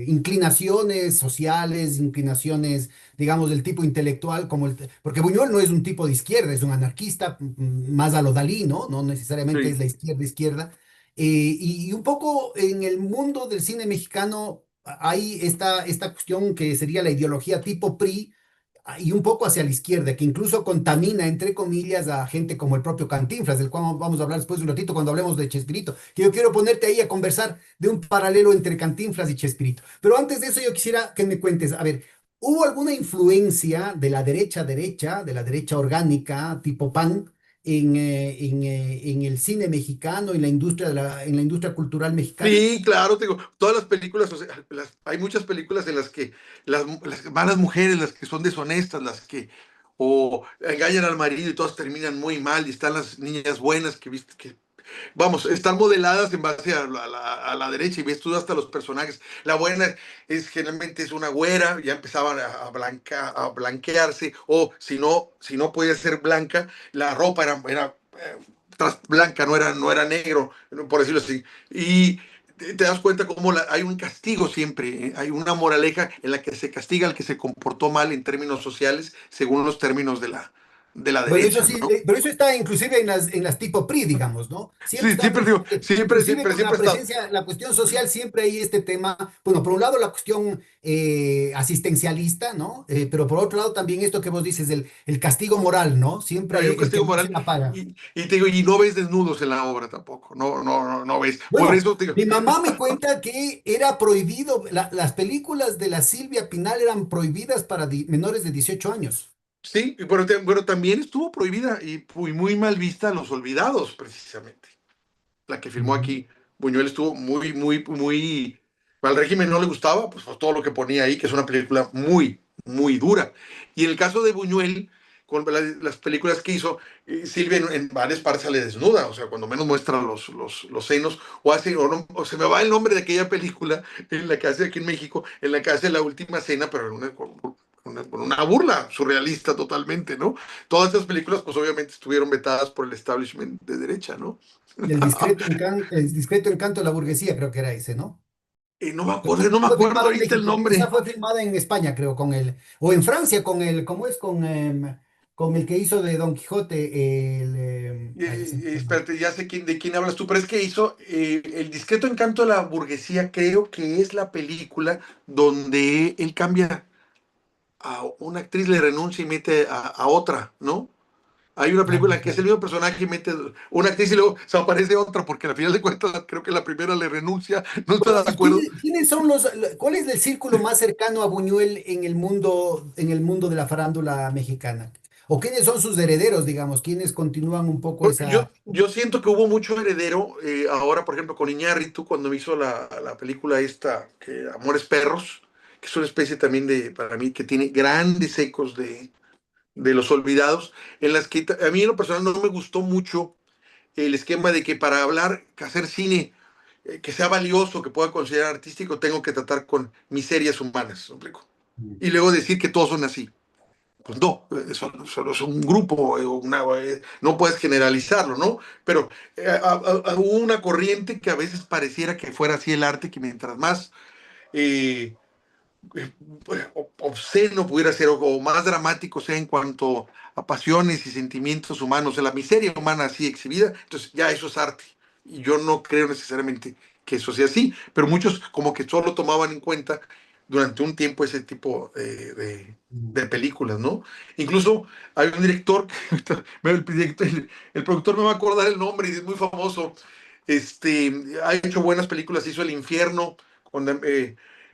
inclinaciones sociales, inclinaciones, digamos, del tipo intelectual, porque Buñuel no es un tipo de izquierda, es un anarquista, más a lo Dalí, ¿no? No necesariamente es Sí. la izquierda. Y un poco en el mundo del cine mexicano hay esta cuestión que sería la ideología tipo PRI y un poco hacia la izquierda, que incluso contamina, entre comillas, a gente como el propio Cantinflas, del cual vamos a hablar después de un ratito cuando hablemos de Chespirito, que yo quiero ponerte ahí a conversar de un paralelo entre Cantinflas y Chespirito. Pero antes de eso yo quisiera que me cuentes, a ver, ¿hubo alguna influencia de la derecha, de la derecha orgánica, tipo PAN, en el cine mexicano, en la industria cultural mexicana? Sí, claro, te digo, todas las películas, o sea, hay muchas películas en las que las malas mujeres, las que son deshonestas, o engañan al marido y todas terminan muy mal, y están las niñas buenas vamos, están modeladas en base a la derecha, y ves tú hasta los personajes. La buena generalmente es una güera, ya empezaban a blanquearse, o si no podía ser blanca, la ropa era blanca, no era negro, por decirlo así. Y te das cuenta cómo hay un castigo siempre, hay una moraleja en la que se castiga al que se comportó mal en términos sociales, según los términos de la Bueno, eso derecha, sí, ¿no? pero eso está inclusive en las tipo PRI, digamos, ¿no? Siempre Sí, está siempre digo, presente, siempre, inclusive siempre, con la siempre he estado. presencia, la cuestión social, siempre hay este tema, bueno, por un lado la cuestión asistencialista, ¿no? Pero por otro lado también esto que vos dices, el castigo moral, ¿no? Hay un Siempre el que castigo no se moral la paga. y te digo, y no ves desnudos en la obra tampoco, no ves. Por Bueno, eso te digo, mi mamá me cuenta que era prohibido, las películas de la Silvia Pinal eran prohibidas para menores de 18 años. sí, pero, bueno, también estuvo prohibida y muy mal vista Los Olvidados, precisamente. La que filmó Ujú. aquí, Buñuel estuvo muy, al régimen no le gustaba, pues todo lo que ponía ahí, que es una película muy dura. Y en el caso de Buñuel, con las películas que hizo, Silvia en varias partes sale desnuda, o sea, cuando menos muestra los senos, o hace, o se me va el nombre de aquella película en la que hace aquí en México, en la que hace La Última Cena, pero con una burla surrealista totalmente, ¿no? Todas esas películas, pues obviamente estuvieron vetadas por el establishment de derecha, ¿no? El discreto encanto de la burguesía, creo que era ese, ¿no? Pero No me fue acuerdo filmada en ahorita el México. Esa nombre. fue filmada en España, creo, o en Francia ¿cómo es? Con el que hizo de Don Quijote, ay, ya se me fue el nombre. Espérate, ya sé de quién hablas tú, pero es que hizo El discreto encanto de la burguesía, creo que es la película donde él cambia a una actriz, le renuncia y mete a otra, ¿no? Hay una Ah, película que es el mismo personaje y mete una actriz y luego se aparece otra, porque al final de cuentas creo que la primera le renuncia, no estoy bueno, de ¿y acuerdo. quiénes son cuál es el círculo más cercano a Buñuel en el mundo de la farándula mexicana? ¿O quiénes son sus herederos, digamos? ¿Quiénes continúan un poco esa... Yo siento que hubo mucho heredero ahora, por ejemplo, con Iñárritu, cuando me hizo la película esta, que Amores Perros, que es una especie también para mí, que tiene grandes ecos de Los Olvidados, en las que a mí en lo personal no me gustó mucho el esquema de que para hablar, que hacer cine que sea valioso, que pueda considerar artístico, tengo que tratar con miserias humanas, ¿me explico? Y luego decir que todos son así. Pues no, solo es un grupo, no puedes generalizarlo, ¿no? Pero hubo una corriente que a veces pareciera que fuera así el arte, que mientras más eh, eh, obsceno pudiera ser o más dramático sea en cuanto a pasiones y sentimientos humanos, en la miseria humana así exhibida, entonces ya eso es arte. Y yo no creo necesariamente que eso sea así, pero muchos como que solo tomaban en cuenta durante un tiempo ese tipo de películas, ¿no? Incluso hay un director, el productor no me va a acordar el nombre y es muy famoso, ha hecho buenas películas, hizo El Infierno, con,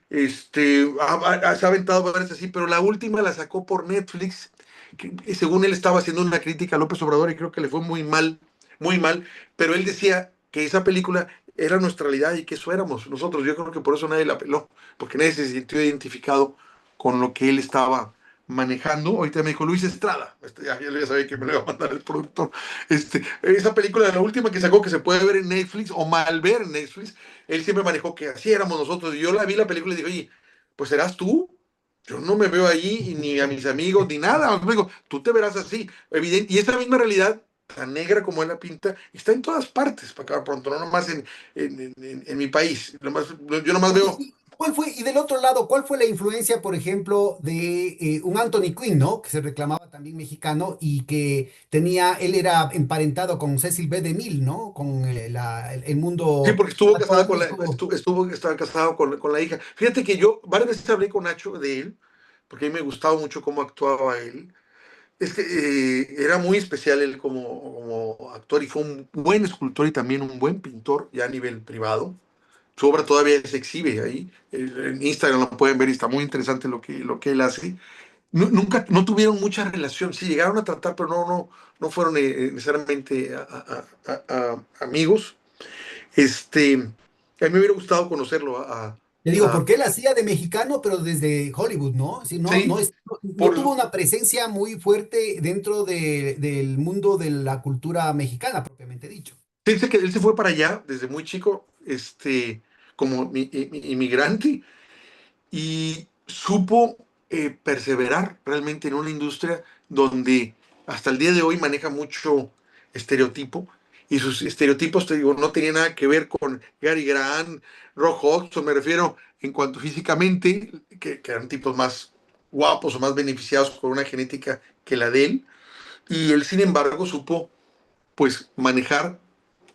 se ha aventado varias así, pero la última la sacó por Netflix, que según él estaba haciendo una crítica a López Obrador y creo que le fue muy mal, pero él decía que esa película era nuestra realidad y que eso éramos nosotros. Yo creo que por eso nadie la peló, porque nadie se sintió identificado con lo que él estaba manejando. Ahorita me dijo Luis Estrada, ya sabía que me lo iba a mandar el productor. Esa película, la última que sacó, que se puede ver en Netflix o mal ver en Netflix, él siempre manejó que así éramos nosotros. Y yo la vi la película y dije, oye, pues serás tú. Yo no me veo ahí, ni a mis amigos, ni nada. Me digo, tú te verás así. Evidente. Y esa misma realidad, tan negra como él la pinta, está en todas partes, para acabar pronto, no nomás en mi país. Yo nomás Oye, veo. ¿y cuál fue, y del otro lado, cuál fue la influencia, por ejemplo, de un Anthony Quinn, ¿no? Que se reclamaba también mexicano y que él era emparentado con Cecil B. DeMille, ¿no? Con el Sí, mundo porque estuvo casada académico. estaba casado con la hija. Fíjate que yo varias veces hablé con Nacho de él, porque a mí me gustaba mucho cómo actuaba él. Es que era muy especial él como actor y fue un buen escultor y también un buen pintor ya a nivel privado. Su obra todavía se exhibe ahí. En Instagram lo pueden ver y está muy interesante lo que él hace. Nunca, no tuvieron mucha relación. Sí, llegaron a tratar, pero no fueron necesariamente amigos. A mí me hubiera gustado conocerlo. Te digo, porque él hacía de mexicano, pero desde Hollywood, ¿no? Si no, Sí, no por, tuvo una presencia muy fuerte dentro del mundo de la cultura mexicana, propiamente dicho. dice que él se fue para allá desde muy chico, como inmigrante, y supo perseverar realmente en una industria donde hasta el día de hoy maneja mucho estereotipo, y sus estereotipos, te digo, no tenían nada que ver con Gary Grant, Rock Hudson, me refiero en cuanto físicamente, que eran tipos más guapos o más beneficiados con una genética que la de él, Y él, sin embargo, supo pues manejar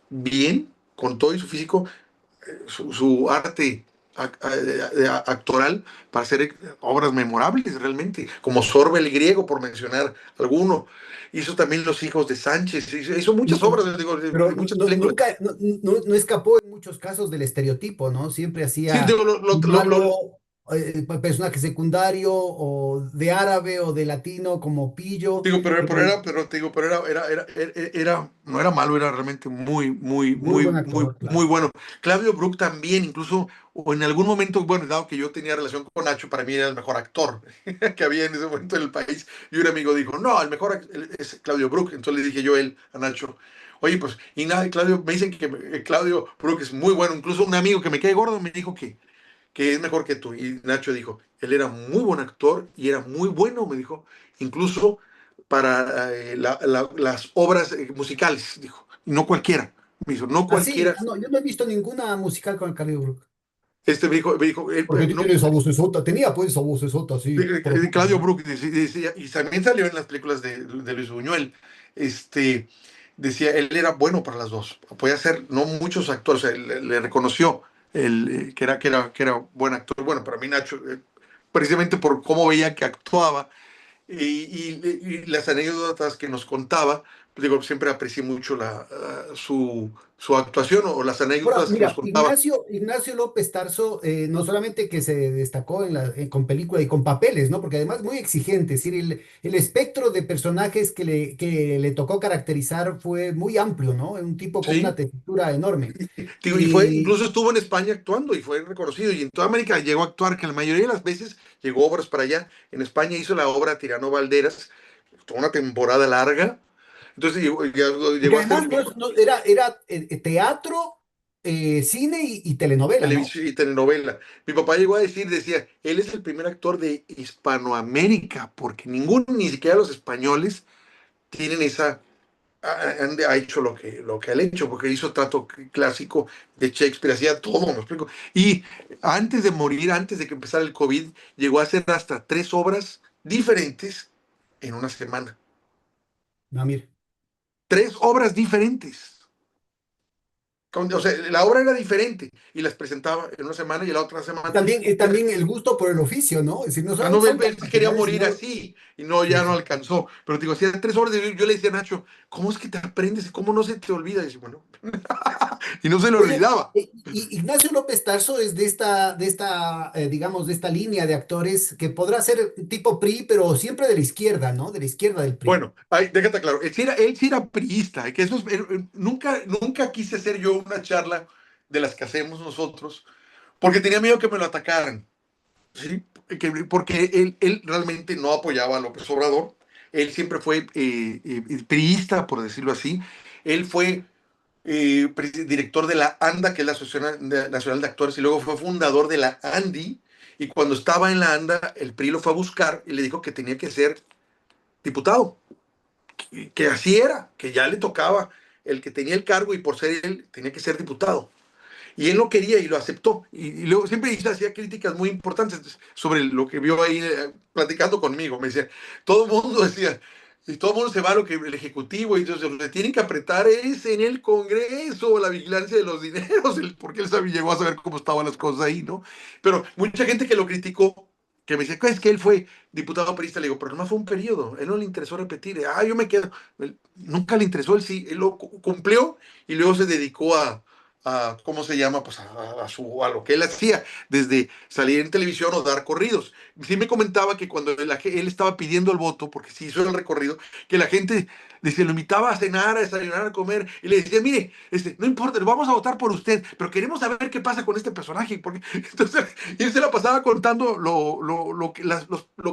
bien, con todo y su físico, su arte actoral para hacer obras memorables realmente, como Sorbe el Griego, por mencionar alguno. Hizo también Los Hijos de Sánchez, hizo muchas No, obras, digo, pero muchas películas. nunca, no escapó en muchos casos del estereotipo, ¿no? Siempre Sí, hacía digo, un malo, personaje secundario, o de árabe o de latino, como Pillo. digo, pero te digo, pero no era malo, era realmente Muy buen actor, muy claro. bueno. Claudio Brook también, incluso, o en algún momento, bueno, dado que yo tenía relación con Nacho, para mí era el mejor actor que había en ese momento en el país. Y un amigo dijo, no, el mejor es Claudio Brook. Entonces le dije yo a Nacho, oye, pues, y nada, Claudio, me dicen que Claudio Brook es muy bueno. Incluso un amigo que me cae gordo me dijo que es mejor que tú. Y Nacho dijo, él era muy buen actor y era muy bueno, me dijo, incluso para las obras musicales, dijo, no cualquiera, me dijo, no Así, cualquiera. no, yo no he visto ninguna musical con el Caribe Brook. Me dijo Porque no, tiene esa vocesota, tenía pues esa vocesota así profunda, Claudio ¿no? Brook decía, y también salió en las películas de Luis Buñuel, este, decía, él era bueno para las dos, podía ser, no muchos actores, o sea, le reconoció que era buen actor. Bueno, para mí Nacho, precisamente por cómo veía que actuaba, y las anécdotas que nos contaba, pues digo, siempre aprecié mucho su actuación, o las Ahora, anécdotas que nos mira, contaba. Ignacio López Tarso, no solamente que se destacó con película y con papeles, ¿no? Porque además muy exigente, es decir, el espectro de personajes que le tocó caracterizar fue muy amplio, ¿no? Un tipo con una Sí, textura enorme. digo, incluso estuvo en España actuando y fue reconocido, y en toda América llegó a actuar, que la mayoría de las veces llegó obras para allá. En España hizo la obra Tirano Valderas, toda una temporada larga, entonces Porque llegó a además ser era teatro, cine y telenovela, ¿no? televisión y telenovela. Mi papá llegó a decía, él es el primer actor de Hispanoamérica, porque ninguno, ni siquiera los españoles, tienen ha hecho lo que ha hecho, porque hizo trato clásico de Shakespeare, hacía todo, me explico. Y antes de morir, antes de que empezara el COVID, llegó a hacer hasta 3 obras diferentes en una semana. No, mire. 3 obras diferentes. O sea, la obra era diferente y las presentaba en una semana y en la otra Y semana. también, también el gusto por el oficio, ¿no? Es decir, no No, solamente son él se quería capacidades, morir sino... así y no, Sí, ya no sí. alcanzó. Pero te digo, hacía 3 horas yo le decía a Nacho, ¿cómo es que te aprendes? ¿Cómo no se te olvida? Y dice, bueno, y no se le Oye, olvidaba. Ignacio López Tarso es digamos, de esta línea de actores que podrá ser tipo PRI, pero siempre de la izquierda, ¿no? De la izquierda del PRI. Bueno, déjate claro, él sí era priista, que eso nunca quise hacer yo una charla de las que hacemos nosotros, porque tenía miedo que me lo atacaran, ¿sí? Porque él realmente no apoyaba a López Obrador. Él siempre fue priista, por decirlo así. Él fue director de la ANDA, que es la Asociación Nacional de Actores, y luego fue fundador de la ANDI, y cuando estaba en la ANDA, el PRI lo fue a buscar y le dijo que tenía que ser diputado, que así era, que ya le tocaba el que tenía el cargo, y por ser él tenía que ser diputado. Y él no quería y lo aceptó. Y luego siempre hacía críticas muy importantes sobre lo que vio ahí platicando conmigo. Me decía, todo el mundo decía, y todo el mundo se va a lo que el Ejecutivo, y entonces lo que tienen que apretar es en el Congreso la vigilancia de los dineros, porque él llegó a saber cómo estaban las cosas ahí, ¿no? Pero mucha gente que lo criticó, que me decía, es que él fue diputado perista, le digo, pero no fue un periodo, él no le interesó repetir, yo me quedo. Nunca le interesó, él sí, él lo cumplió, y luego se dedicó ¿cómo se llama? Pues a lo que él hacía, desde salir en televisión o dar corridos. Sí me comentaba que cuando él estaba pidiendo el voto, porque sí hizo el recorrido, que la gente lo invitaba a cenar, a desayunar, a comer, y le decía, mire, no importa, vamos a votar por usted, pero queremos saber qué pasa con este personaje. Porque, entonces, y él se la pasaba contando lo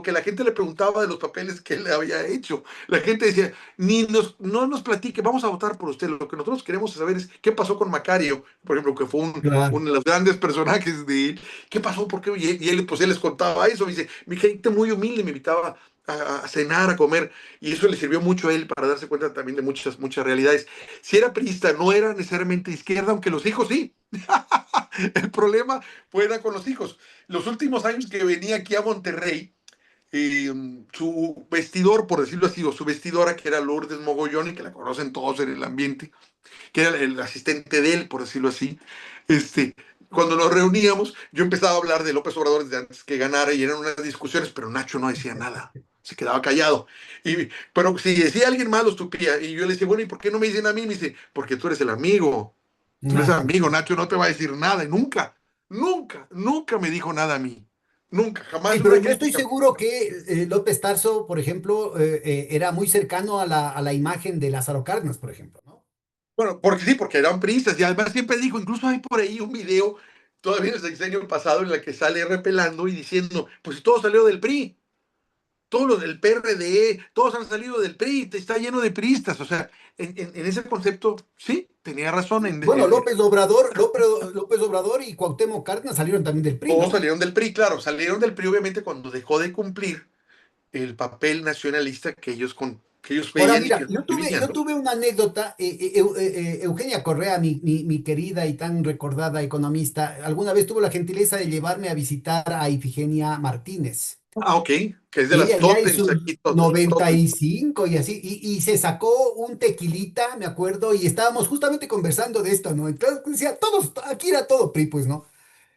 que la gente le preguntaba de los papeles que él le había hecho. La gente decía, no nos platique, vamos a votar por usted. Lo que nosotros queremos saber es qué pasó con Macario, por ejemplo, que fue Claro. uno de los grandes personajes de él. ¿Qué pasó? ¿Por qué? Y él, pues él les contaba eso. Me dice, mi gente muy humilde me invitaba a cenar, a comer, y eso le sirvió mucho a él para darse cuenta también de muchas realidades. Si era priista, no era necesariamente izquierda, aunque los hijos sí. El problema fue con los hijos. Los últimos años que venía aquí a Monterrey, su vestidor, por decirlo así, o su vestidora, que era Lourdes Mogollón, y que la conocen todos en el ambiente, que era el asistente de él, por decirlo así, este, cuando nos reuníamos, yo empezaba a hablar de López Obrador desde antes que ganara y eran unas discusiones, pero Nacho no decía nada, se quedaba callado. Pero si decía alguien más, lo estupía. Y yo le decía, bueno, ¿y por qué no me dicen a mí? Me dice, porque tú eres el amigo. Tú eres Ah, amigo, Nacho no te va a decir nada. Y nunca, nunca, nunca me dijo nada a mí. Nunca, jamás sí, pero una yo estoy crítica. seguro que López Tarso, por ejemplo, era muy cercano a la imagen de Lázaro Cárdenas, por ejemplo, ¿no? Bueno, porque sí, porque eran priistas y además siempre dijo, incluso hay por ahí un video, todavía en el sexenio pasado, en la que sale repelando y diciendo, pues si todo salió del PRI, todos los del PRD, todos han salido del PRI, está lleno de priistas, o sea, en ese concepto, sí, tenía razón, Bueno, López Obrador y Cuauhtémoc Cárdenas salieron también del PRI, todos ¿no? salieron del PRI, claro, salieron del PRI obviamente cuando dejó de cumplir el papel nacionalista que ellos Ahora, veían y mira, que vivían, yo ¿no? tuve una anécdota. Eugenia Correa, mi querida y tan recordada economista, alguna vez tuvo la gentileza de llevarme a visitar a Ifigenia Martínez. Ah, ok, que es de Y las ella ya en Totens, sus aquí Totens, 95 y así, y se sacó un tequilita, me acuerdo, y estábamos justamente conversando de esto, ¿no? Entonces decía, todos, aquí era todo PRI, pues, ¿no?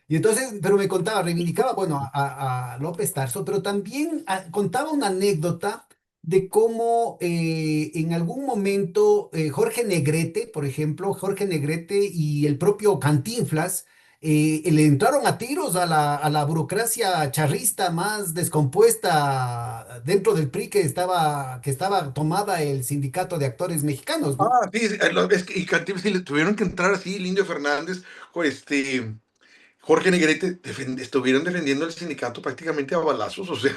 Y entonces, pero me contaba, reivindicaba, bueno, a López Tarso, pero también contaba una anécdota de cómo en algún momento Jorge Negrete, por ejemplo, Jorge Negrete y el propio Cantinflas le entraron a tiros a la burocracia charrista más descompuesta dentro del PRI que estaba tomada el sindicato de actores mexicanos, ¿no? Ah, sí, sí, es que, y Cantinflas sí le tuvieron que entrar así, Lindio Fernández, o Jorge Negrete, estuvieron defendiendo el sindicato prácticamente a balazos, o sea,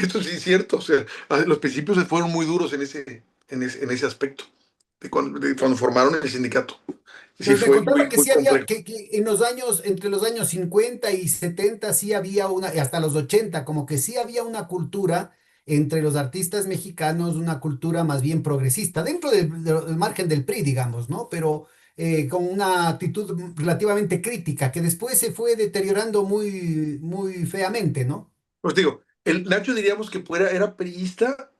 eso sí es cierto, o sea, los principios se fueron muy duros en ese aspecto, de cuando formaron el sindicato. Sí, Pero me fue contaba muy, que muy sí había, complejo. que en los años, entre los años 50 y 70 sí había una, y hasta los 80 como que sí había una cultura entre los artistas mexicanos, una cultura más bien progresista, dentro del margen del PRI, digamos, ¿no? Pero con una actitud relativamente crítica, que después se fue deteriorando muy feamente, ¿no? Pues digo, el Nacho diríamos que era priista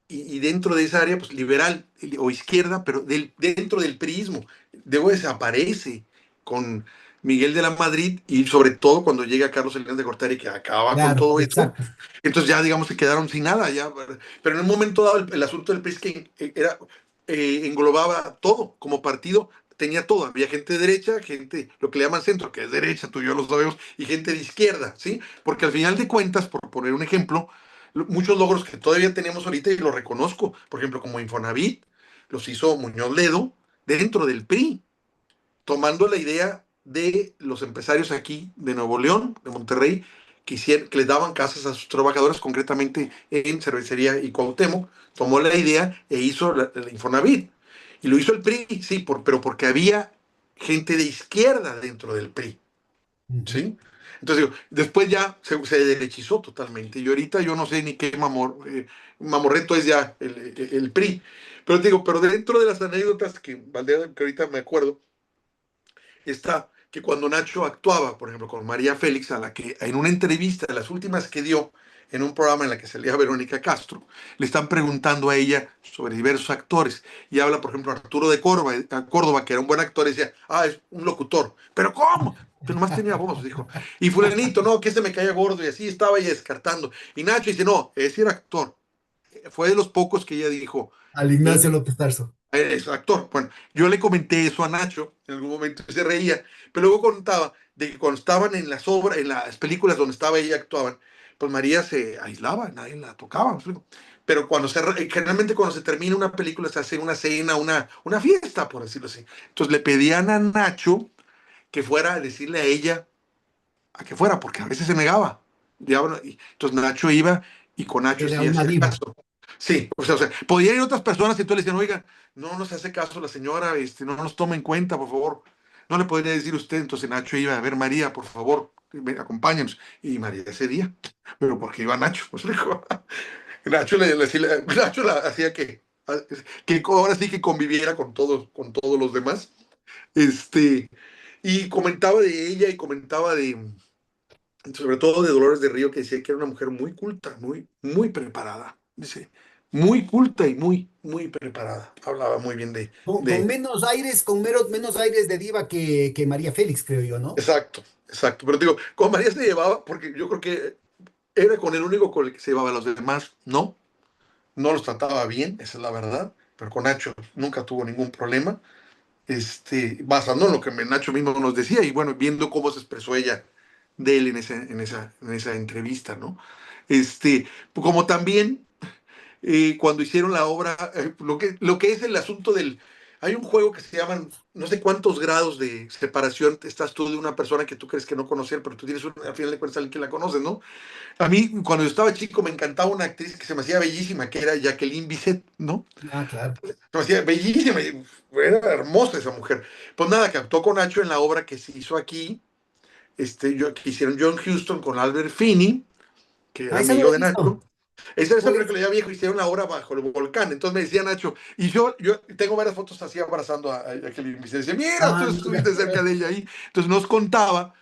y dentro de esa área, pues liberal o izquierda, pero dentro del priismo. Luego desaparece con Miguel de la Madrid y sobre todo cuando llega Carlos Salinas de Gortari que acaba con Claro, todo eso. exacto. Entonces ya digamos se quedaron sin nada. Ya, pero en un momento dado el asunto del PRI es que englobaba todo como partido. Tenía todo, había gente de derecha, gente, lo que le llaman centro, que es derecha, tú y yo lo sabemos, y gente de izquierda, ¿sí? Porque al final de cuentas, por poner un ejemplo, muchos logros que todavía tenemos ahorita y los reconozco, por ejemplo, como Infonavit, los hizo Muñoz Ledo dentro del PRI, tomando la idea de los empresarios aquí de Nuevo León, de Monterrey, que les daban casas a sus trabajadores, concretamente en Cervecería y Cuauhtémoc, tomó la idea e hizo la Infonavit. Y lo hizo el PRI, sí, pero porque había gente de izquierda dentro del PRI. Ujú. ¿Sí? Entonces, digo, después ya se derechizó totalmente. Y ahorita yo no sé ni qué mamorreto es ya el PRI. Pero digo, pero dentro de las anécdotas que ahorita me acuerdo, está que cuando Nacho actuaba, por ejemplo, con María Félix, a la que en una entrevista, de las últimas que dio en un programa en la que salía Verónica Castro, le están preguntando a ella sobre diversos actores. Y habla, por ejemplo, Arturo de Córdoba, que era un buen actor, y decía, ah, es un locutor. ¿Pero cómo? Pero nomás tenía voz, dijo. Y fulanito, no, que se me caía gordo, y así estaba ella descartando. Y Nacho dice, no, ese era actor. Fue de los pocos que ella dijo, Al eh, Ignacio López Tarso. es actor. Bueno, yo le comenté eso a Nacho en algún momento y se reía, pero luego contaba de que cuando estaban en las obras, en las películas donde estaba ella actuaban, pues María se aislaba, nadie la tocaba, ¿me explico? Pero generalmente cuando se termina una película se hace una cena, una fiesta, por decirlo así. Entonces le pedían a Nacho que fuera a decirle a ella a que fuera, porque a veces se negaba. Ya, bueno, entonces Nacho iba y con Nacho Era sí una hacía diva. caso. Sí, o sea, podían ir otras personas y tú le decían, oiga, no nos hace caso la señora, no nos toma en cuenta, por favor. No le podría decir usted, entonces Nacho iba a ver María, por favor, acompáñanos. Y María ese día, pero porque iba Nacho, pues dijo. Nacho la hacía que ahora sí que conviviera con todos los demás. Este, y comentaba de ella y comentaba sobre todo de Dolores de Río, que decía que era una mujer muy culta, muy, muy preparada. Dice, muy culta y muy, muy preparada. Hablaba muy bien Con de... menos aires, menos aires de diva que María Félix, creo yo, ¿no? Exacto, exacto. Pero digo, con María se llevaba, porque yo creo que era con el único con el que se llevaba. A los demás, no, no los trataba bien, esa es la verdad. Pero con Nacho nunca tuvo ningún problema. Basando en lo que Nacho mismo nos decía y bueno, viendo cómo se expresó ella de él en esa entrevista, ¿no? Como también cuando hicieron la obra, lo que es el asunto del... Hay un juego que se llaman no sé cuántos grados de separación estás tú de una persona que tú crees que no conocer, pero tú tienes al final de cuentas alguien que la conoces, ¿no? A mí, cuando yo estaba chico, me encantaba una actriz que se me hacía bellísima, que era Jacqueline Bisset, ¿no? Ah, claro. Se me hacía bellísima, era hermosa esa mujer. Pues nada, que actuó con Nacho en la obra que se hizo aquí, que hicieron John Huston con Albert Finney, que era Ah, esa no la amigo he de visto. Nacho. Esa ¿Cuál película es? ya viejo, hicieron la obra bajo el volcán. Entonces me decía Nacho, y yo tengo varias fotos así abrazando a Jacqueline. Y me decía, mira, tú Ah, mira. estuviste cerca de ella ahí. Entonces nos contaba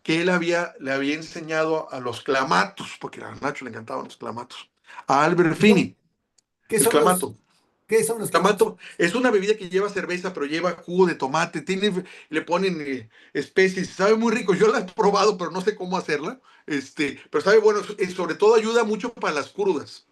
que le había enseñado a los clamatos, porque a Nacho le encantaban los clamatos, a Albert ¿Qué son, Finney, qué el son clamato. qué son los clamatos? Clamato es una bebida que lleva cerveza, pero lleva jugo de tomate, le ponen especies, sabe muy rico. Yo la he probado, pero no sé cómo hacerla. Pero sabe bueno, sobre todo ayuda mucho para las crudas.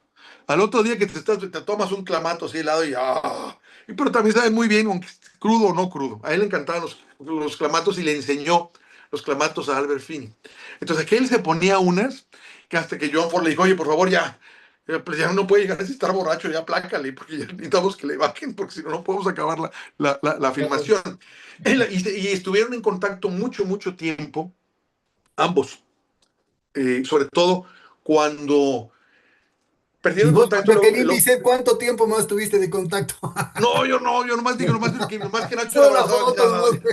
Al otro día que te tomas un clamato así helado y ¡ah! Pero también sabe muy bien, aunque crudo o no crudo. A él le encantaban los clamatos y le enseñó los clamatos a Albert Finney. Entonces, aquí él se ponía unas que hasta que John Ford le dijo, oye, por favor, ya, pues ya no puede llegar a estar borracho, ya plácale, porque ya necesitamos que le bajen, porque si no, no podemos acabar la Claro. filmación. Y estuvieron en contacto mucho, mucho tiempo, ambos, sobre todo cuando Y perdieron vos con contacto, Jacqueline Bisset, ¿cuánto tiempo más tuviste de contacto? no, yo no, yo nomás digo, nomás que Nacho la Solo la abrazaba, foto decía,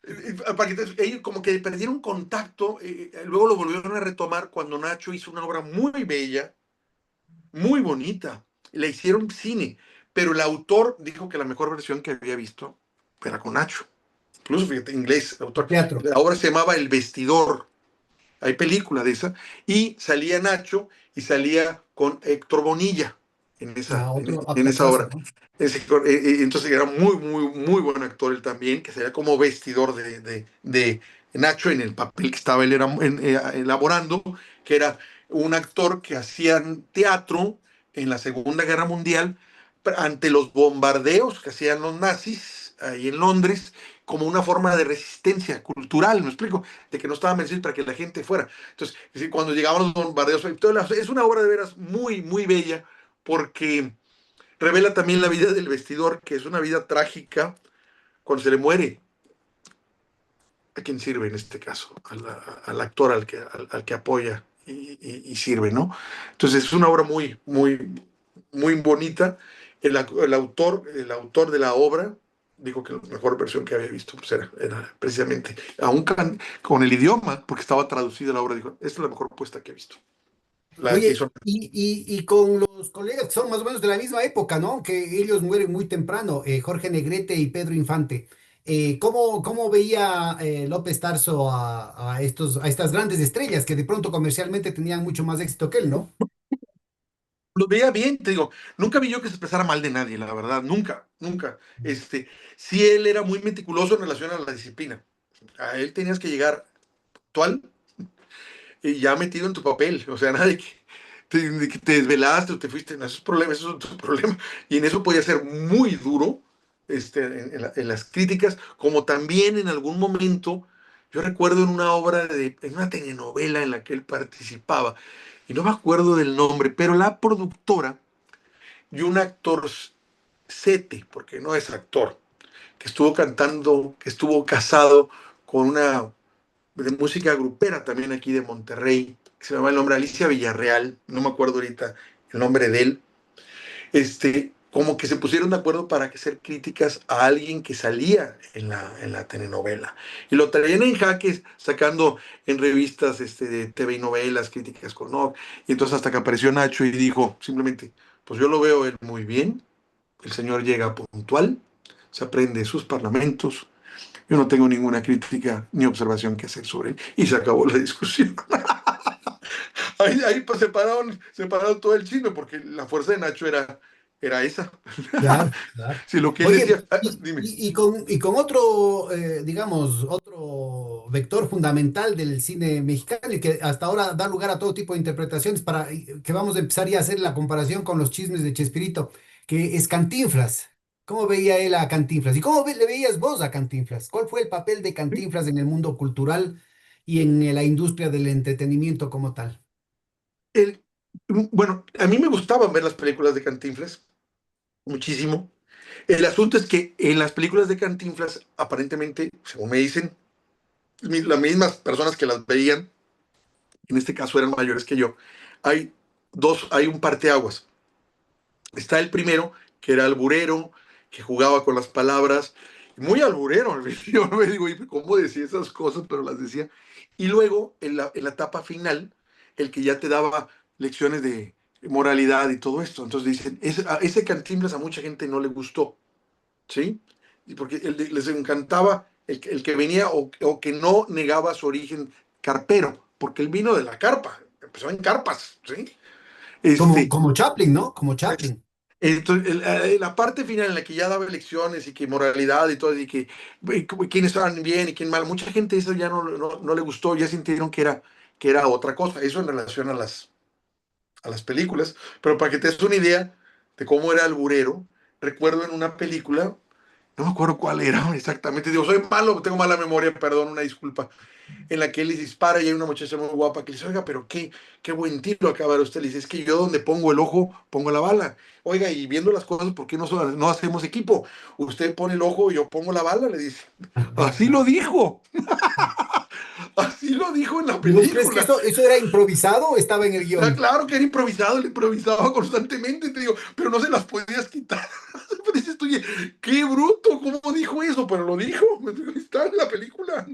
nomás. para que ellos como que perdieron contacto, luego lo volvieron a retomar cuando Nacho hizo una obra muy bella, muy bonita, le hicieron cine, pero el autor dijo que la mejor versión que había visto era con Nacho, incluso fíjate, inglés, el autor, Teatro. la obra se llamaba El Vestidor, hay película de esa, y salía Nacho y salía con Héctor Bonilla Ah, otro en esa actorazo, obra. ¿no? Entonces era muy, muy, muy buen actor él también, que sería como vestidor de Nacho en el papel que estaba él elaborando, que era un actor que hacía teatro en la Segunda Guerra Mundial ante los bombardeos que hacían los nazis ahí en Londres como una forma de resistencia cultural, ¿me explico? De que no estaban vencidos para que la gente fuera. Entonces, es decir, cuando llegaban los bombardeos, es una obra de veras muy, muy bella porque revela también la vida del vestidor, que es una vida trágica cuando se le muere. ¿A quién sirve en este caso? Al actor al que apoya y sirve, ¿no? Entonces es una obra muy, muy, muy bonita. El autor de la obra dijo que la mejor versión que había visto pues era precisamente, aún con el idioma, porque estaba traducida la obra, dijo, esta es la mejor puesta que he visto. La que Oye, hizo. y con los colegas que son más o menos de la misma época, ¿no? Que ellos mueren muy temprano, Jorge Negrete y Pedro Infante. ¿Cómo veía López Tarso a estas grandes estrellas que de pronto comercialmente tenían mucho más éxito que él, ¿no? Lo veía bien, te digo, nunca vi yo que se expresara mal de nadie, la verdad, nunca, nunca. Sí, él era muy meticuloso en relación a la disciplina. A él tenías que llegar actual y ya metido en tu papel, o sea, nada de que te desvelaste o te fuiste, no, esos problemas, esos son tus problemas. Y en eso podía ser muy duro, en las críticas, como también en algún momento, yo recuerdo en una obra, en una telenovela en la que él participaba, y no me acuerdo del nombre, pero la productora y un actor sete, porque no es actor, que estuvo cantando, que estuvo casado con una de música grupera también aquí de Monterrey, que se llama el nombre Alicia Villarreal, no me acuerdo ahorita el nombre de él, como que se pusieron de acuerdo para hacer críticas a alguien que salía en la telenovela. Y lo traían en jaque, sacando en revistas de TV y novelas, críticas con no. Y entonces hasta que apareció Nacho y dijo simplemente, pues yo lo veo él muy bien, el señor llega puntual, se aprende sus parlamentos, Yo no tengo ninguna crítica ni observación que hacer sobre él. Y se acabó la discusión. Ahí pues, separaron todo el chisme, porque la fuerza de Nacho era esa. Claro, claro. Si lo que él Oye, decía, dime. y con otro, digamos, otro vector fundamental del cine mexicano y que hasta ahora da lugar a todo tipo de interpretaciones para que vamos a empezar ya a hacer la comparación con los chismes de Chespirito, que es Cantinflas. ¿Cómo veía él a Cantinflas? ¿Y cómo le veías vos a Cantinflas? ¿Cuál fue el papel de Cantinflas en el mundo cultural y en la industria del entretenimiento como tal? Él, bueno, a mí me gustaban ver las películas de Cantinflas, muchísimo. El asunto es que en las películas de Cantinflas, aparentemente, según me dicen, las mismas personas que las veían, en este caso eran mayores que yo, hay un parteaguas. Está el primero, que era alburero, que jugaba con las palabras, muy alburero. Yo me digo, "¿Y cómo decía esas cosas?", pero las decía. Y luego, en la etapa final, el que ya te daba lecciones de moralidad y todo esto. Entonces dicen, ese Cantinflas a mucha gente no le gustó, ¿sí? Y porque les encantaba el que venía o que no negaba su origen carpero, porque él vino de la carpa, empezó en carpas, ¿sí? Como, Este, como Chaplin, ¿no? Como Chaplin. entonces, la parte final en la que ya daba lecciones y que moralidad y todo, y que quiénes estaban bien y quién mal, mucha gente eso ya no le gustó, ya sintieron que era otra cosa. Eso en relación a las películas. Pero para que te des una idea de cómo era Alburero, recuerdo en una película, no me acuerdo cuál era exactamente, digo, soy malo, tengo mala memoria, perdón, una disculpa, en la que él les dispara y hay una muchacha muy guapa que le dice, oiga, pero qué buen tiro acaba de usted. Le dice, es que yo donde pongo el ojo, pongo la bala. Oiga, y viendo las cosas, ¿por qué no hacemos equipo? Usted pone el ojo y yo pongo la bala, le dice. Así lo dijo, así lo dijo en la ¿Y vos crees que película. eso era improvisado o estaba en el Ah, guión? claro que era improvisado, él improvisaba constantemente, te digo, pero no se las podías quitar. Dices tú, oye, qué bruto, ¿cómo dijo eso? Pero lo dijo, está en la película.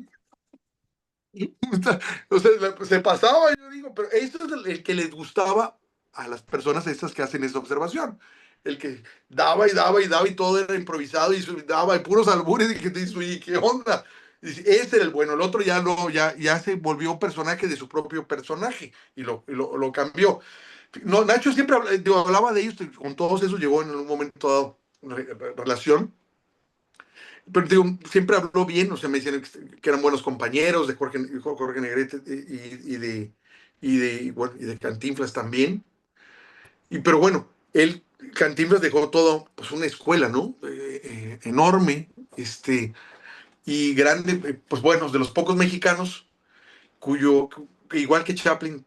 O sea, se pasaba, yo digo, pero esto es el que les gustaba a las personas estas que hacen esta observación. El que daba y daba y daba y todo era improvisado y daba y puros albures y que te dice, oye, ¿qué onda? Dice, este era el bueno, el otro ya se volvió personaje de su propio personaje y lo cambió. No, Nacho siempre hablaba de ellos, con todos esos llegó en un momento dado relación, pero digo, siempre habló bien, o sea, me decían que eran buenos compañeros de Jorge Negrete y de Cantinflas también. Pero bueno, Cantinflas dejó todo, pues una escuela, ¿no? Enorme, y grande, pues bueno, de los pocos mexicanos igual que Chaplin,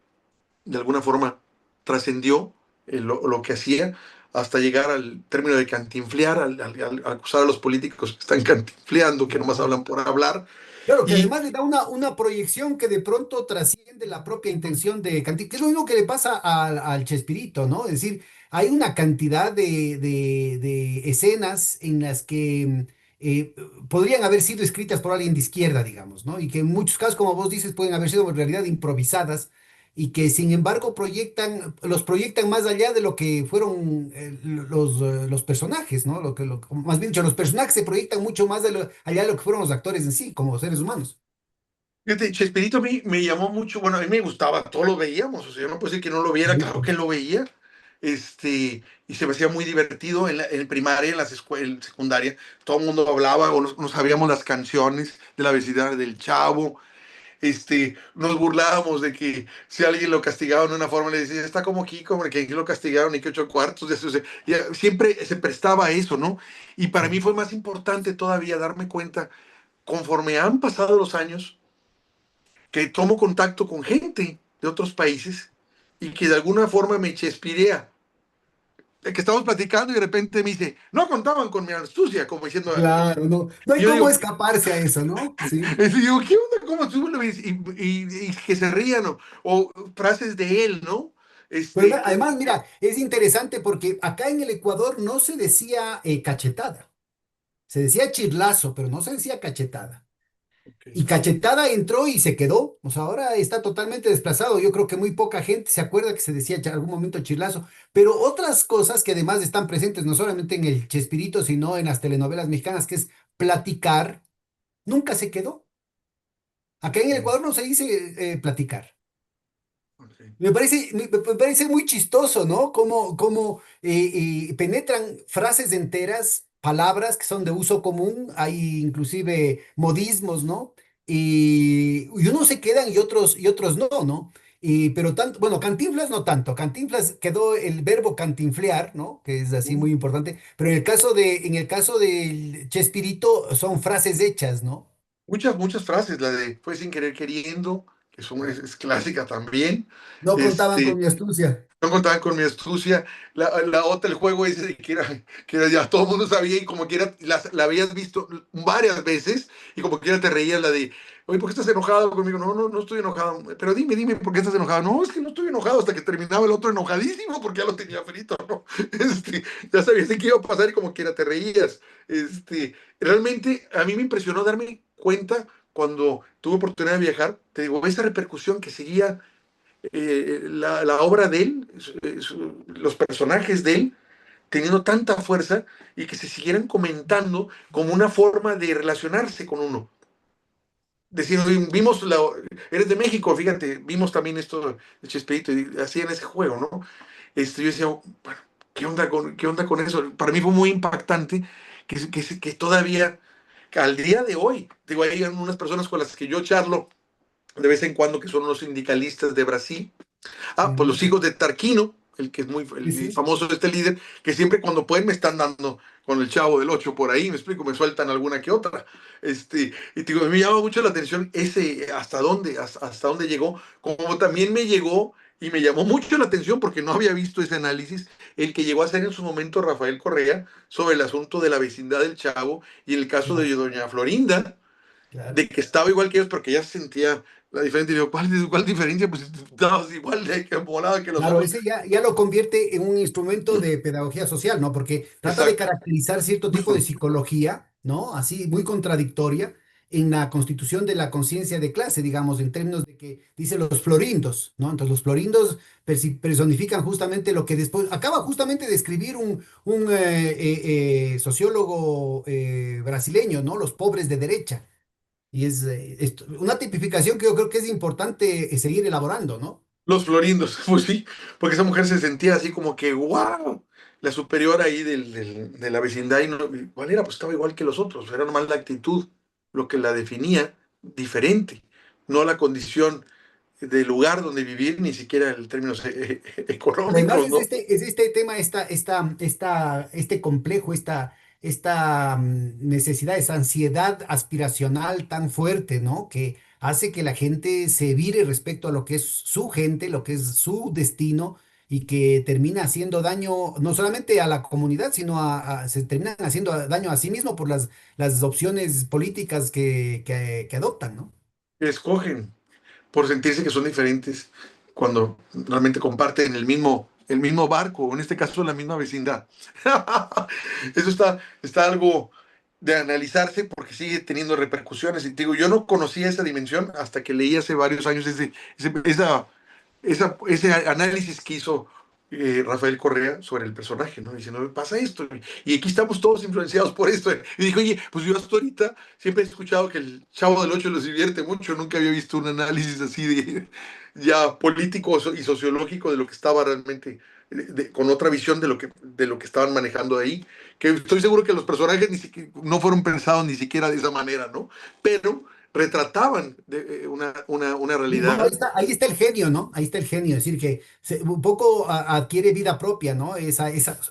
de alguna forma trascendió lo que hacía hasta llegar al término de cantinflear, al acusar a los políticos que están cantinfleando, que nomás Claro. hablan por hablar. Claro, que Y además le da una proyección que de pronto trasciende la propia intención de Cantinflas, que es lo mismo que le pasa al Chespirito, ¿no? Es decir, hay una cantidad de escenas en las que eh, podrían haber sido escritas por alguien de izquierda, digamos, ¿no? Y que en muchos casos, como vos dices, pueden haber sido en realidad improvisadas y que sin embargo los proyectan más allá de lo que fueron los personajes, ¿no? Más bien dicho, los personajes se proyectan mucho más allá de lo que fueron los actores en sí, como seres humanos. fíjate, Chespirito a mí me llamó mucho, bueno, a mí me gustaba, todos lo veíamos, o sea, yo no puedo decir que no lo viera, claro que lo veía, y se me hacía muy divertido en primaria, en las escuelas, en secundaria, todo el mundo hablaba o nos sabíamos las canciones de la vecindad del Chavo. Nos burlábamos de que si alguien lo castigaba de una forma, le decía, está como Kiko, hombre, que aquí lo castigaron y que 8 cuartos, o sea, siempre se prestaba a eso, ¿no? Y para mí fue más importante todavía darme cuenta, conforme han pasado los años, que tomo contacto con gente de otros países y que de alguna forma me chespirea. Que estamos platicando y de repente me dice, no contaban con mi astucia, como diciendo, Claro, no, no hay yo cómo digo, escaparse a eso, ¿no? Sí. y digo, ¿qué onda? ¿Cómo tú lo ves? Y que se rían, o frases de él, ¿no? Pero Este, que, además, mira, es interesante porque acá en el Ecuador no se decía cachetada, se decía chirlazo, pero no se decía cachetada. Y okay. cachetada entró y se quedó, o sea, ahora está totalmente desplazado. Yo creo que muy poca gente se acuerda que se decía en algún momento chirlazo, pero otras cosas que además están presentes no solamente en el Chespirito, sino en las telenovelas mexicanas, que es platicar. nunca se quedó. Acá en el Mm, Ecuador no se dice platicar. ok. Me parece muy chistoso, ¿no? Cómo penetran frases enteras, palabras que son de uso común, hay inclusive modismos, ¿no? Y unos se quedan y otros no, ¿no? Pero tanto, bueno, Cantinflas no tanto. Cantinflas quedó el verbo cantinflear, ¿no? Que es así Mm. muy importante. Pero en el caso del Chespirito son frases hechas, ¿no? Muchas frases, la de fue sin querer queriendo, es clásica también. No contaban con Este, mi astucia. no contaban con mi astucia. La otra, el juego ese de que era ya todo el mundo sabía y como quiera la habías visto varias veces y como quiera te reías la de, oye, ¿por qué estás enojado conmigo? No, no, no estoy enojado. Pero dime, ¿por qué estás enojado? No, es que no estoy enojado hasta que terminaba el otro enojadísimo porque ya lo tenía frito, ¿no? Ya sabías de qué iba a pasar y como quiera te reías. Realmente a mí me impresionó darme cuenta cuando tuve oportunidad de viajar, te digo, esa repercusión que seguía la obra de él, los personajes de él, teniendo tanta fuerza y que se siguieran comentando como una forma de relacionarse con uno. Decir, vimos, eres de México, fíjate, vimos también esto de Chespirito y hacían ese juego, ¿no? Yo decía, bueno, ¿qué onda con eso? Para mí fue muy impactante que todavía, que al día de hoy, digo, hay unas personas con las que yo charlo de vez en cuando que son los sindicalistas de Brasil. Pues Ujú. los hijos de Tarquino, el que es muy Sí, el sí. famoso este líder, que siempre cuando pueden me están dando con el Chavo del Ocho por ahí, me explico, me sueltan alguna que otra. Y te digo, me llama mucho la atención ese hasta dónde llegó, como también me llegó y me llamó mucho la atención porque no había visto ese análisis, el que llegó a hacer en su momento Rafael Correa sobre el asunto de la vecindad del Chavo y el caso Claro, de doña Florinda, claro. de que estaba igual que ellos, porque ya sentía la diferencia. Y digo, ¿cuál diferencia? Pues estabas igual de que volada que los Claro, otros. ese ya lo convierte en un instrumento de pedagogía social, ¿no? Porque trata de Exacto. caracterizar cierto tipo de psicología, ¿no? Así, muy contradictoria en la constitución de la conciencia de clase, digamos, en términos de que dice los florindos, ¿no? Entonces, los florindos personifican justamente lo que después acaba justamente de escribir un sociólogo brasileño, ¿no? Los pobres de derecha. Y es una tipificación que yo creo que es importante seguir elaborando, ¿no? Los florindos, pues sí, porque esa mujer se sentía así como que, wow, la superior ahí de la vecindad. Y no, ¿cuál era? Pues estaba igual que los otros, era nomás la actitud lo que la definía diferente, no la condición del lugar donde vivir, ni siquiera en términos Además, económicos, ¿no? es este tema, este complejo, esta necesidad, esa ansiedad aspiracional tan fuerte, ¿no? Que hace que la gente se vire respecto a lo que es su gente, lo que es su destino, y que termina haciendo daño no solamente a la comunidad, sino se terminan haciendo daño a sí mismo por las opciones políticas que adoptan, ¿no? Que escogen por sentirse que son diferentes cuando realmente comparten el mismo barco, o en este caso la misma vecindad. Eso está algo de analizarse porque sigue teniendo repercusiones. Y te digo, yo no conocía esa dimensión hasta que leí hace varios años ese análisis que hizo Rafael Correa sobre el personaje, ¿no? Diciendo, me pasa esto, y aquí estamos todos influenciados por esto. Y dijo, oye, pues yo hasta ahorita siempre he escuchado que el Chavo del Ocho los divierte mucho, nunca había visto un análisis así de ya político y sociológico de lo que estaba realmente, con otra visión de lo que estaban manejando ahí, que estoy seguro que los personajes ni siquiera, no fueron pensados ni siquiera de esa manera, ¿no? Pero retrataban una Y bueno, realidad. ahí está el genio, ¿no? Ahí está el genio, es decir, que un poco adquiere vida propia, ¿no?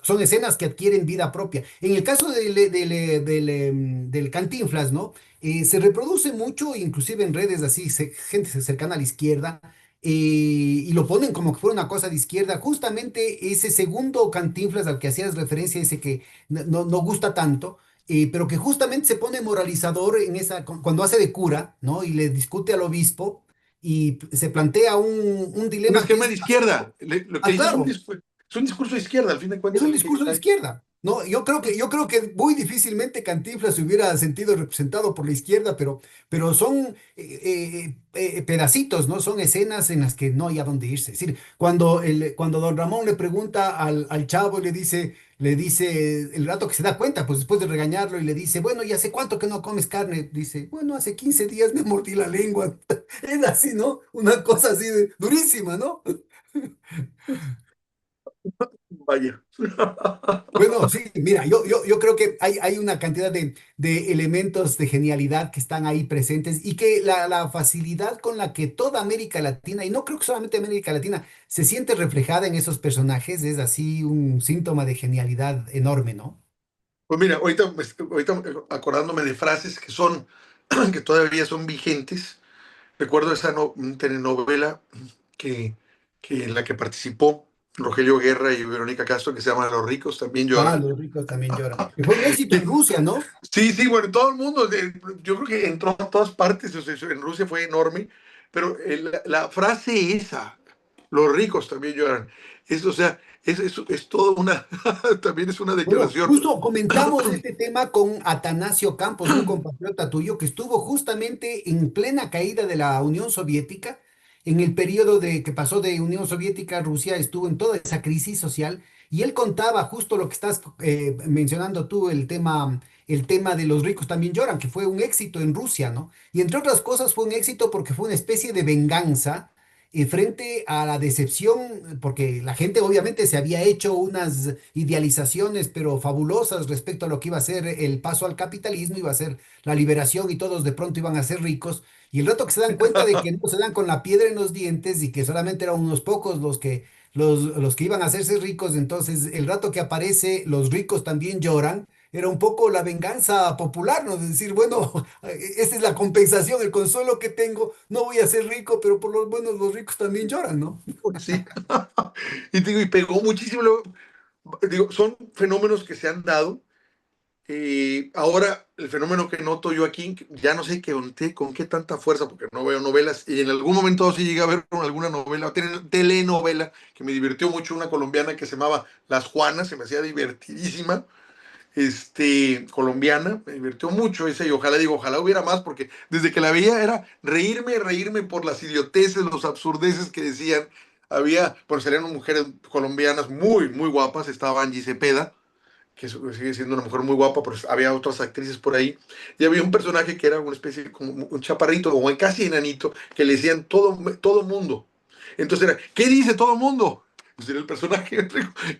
Son escenas que adquieren vida propia. En el caso del Cantinflas, ¿no? Se reproduce mucho, inclusive en redes así, gente cercana a la izquierda, y lo ponen como que fuera una cosa de izquierda. Justamente ese segundo Cantinflas al que hacías referencia, ese que no gusta tanto. Pero que justamente se pone moralizador cuando hace de cura, ¿no? Y le discute al obispo y se plantea un Un dilema que esquema es de izquierda. Lo que dice es un, claro, discu- es un discurso de izquierda, al fin de es cuentas, un el que discurso de está. izquierda, ¿no? Yo creo que muy difícilmente Cantinflas se hubiera sentido representado por la izquierda, pero son pedacitos, ¿no? Son escenas en las que no hay a dónde irse. Es decir, cuando don Ramón le pregunta al chavo y le dice, el rato que se da cuenta, pues después de regañarlo y le dice, bueno, ¿y hace cuánto que no comes carne? Dice, bueno, hace 15 días me mordí la lengua. Es así, ¿no? Una cosa así durísima, ¿no? Vaya. Bueno, sí, mira, yo creo que hay una cantidad de elementos de genialidad que están ahí presentes y que la facilidad con la que toda América Latina, y no creo que solamente América Latina, se siente reflejada en esos personajes, es así un síntoma de genialidad enorme, ¿no? Pues mira, ahorita acordándome de frases que son, que todavía son vigentes. Recuerdo esa telenovela que, en la que participó Rogelio Guerra y Verónica Castro, que se llama Los ricos también Ah, lloran. los ricos también lloran. Que fue un éxito en Rusia, ¿no? Sí, sí, bueno, todo el mundo, yo creo que entró a todas partes, o sea, en Rusia fue enorme, pero la frase esa, los ricos también lloran, o sea, es toda una, también es una Bueno, declaración. justo comentamos este tema con Atanasio Campos, un compatriota tuyo que estuvo justamente en plena caída de la Unión Soviética, en el periodo de que pasó de Unión Soviética a Rusia, estuvo en toda esa crisis social y él contaba justo lo que estás mencionando tú, el tema de los ricos también lloran, que fue un éxito en Rusia, ¿no? Y entre otras cosas fue un éxito porque fue una especie de venganza frente a la decepción, porque la gente obviamente se había hecho unas idealizaciones, pero fabulosas respecto a lo que iba a ser el paso al capitalismo, iba a ser la liberación y todos de pronto iban a ser ricos. Y el rato que se dan cuenta de que no se dan con la piedra en los dientes y que solamente eran unos pocos los que iban a hacerse ricos, entonces el rato que aparece, los ricos también lloran. Era un poco la venganza popular, ¿no? De decir, bueno, esta es la compensación, el consuelo que tengo. No voy a ser rico, pero por lo menos los ricos también lloran, ¿no? Sí, y te digo, y pegó muchísimo, digo, son fenómenos que se han dado. Ahora, el fenómeno que noto yo aquí, ya no sé con qué tanta fuerza, porque no veo novelas, y en algún momento sí llegué a ver alguna novela, telenovela, que me divirtió mucho, una colombiana que se llamaba Las Juanas, se me hacía divertidísima, colombiana, me divirtió mucho esa, y ojalá, digo, ojalá hubiera más, porque desde que la veía era reírme por las idioteces, los absurdeces que decían. Había, pues salían mujeres colombianas muy, muy guapas, estaba Angie Cepeda, que sigue siendo una mujer muy guapa, pero había otras actrices por ahí, y había un personaje que era una especie como un chaparrito, como casi enanito, que le decían todo mundo. Entonces era, ¿qué dice todo mundo? Pues era el personaje.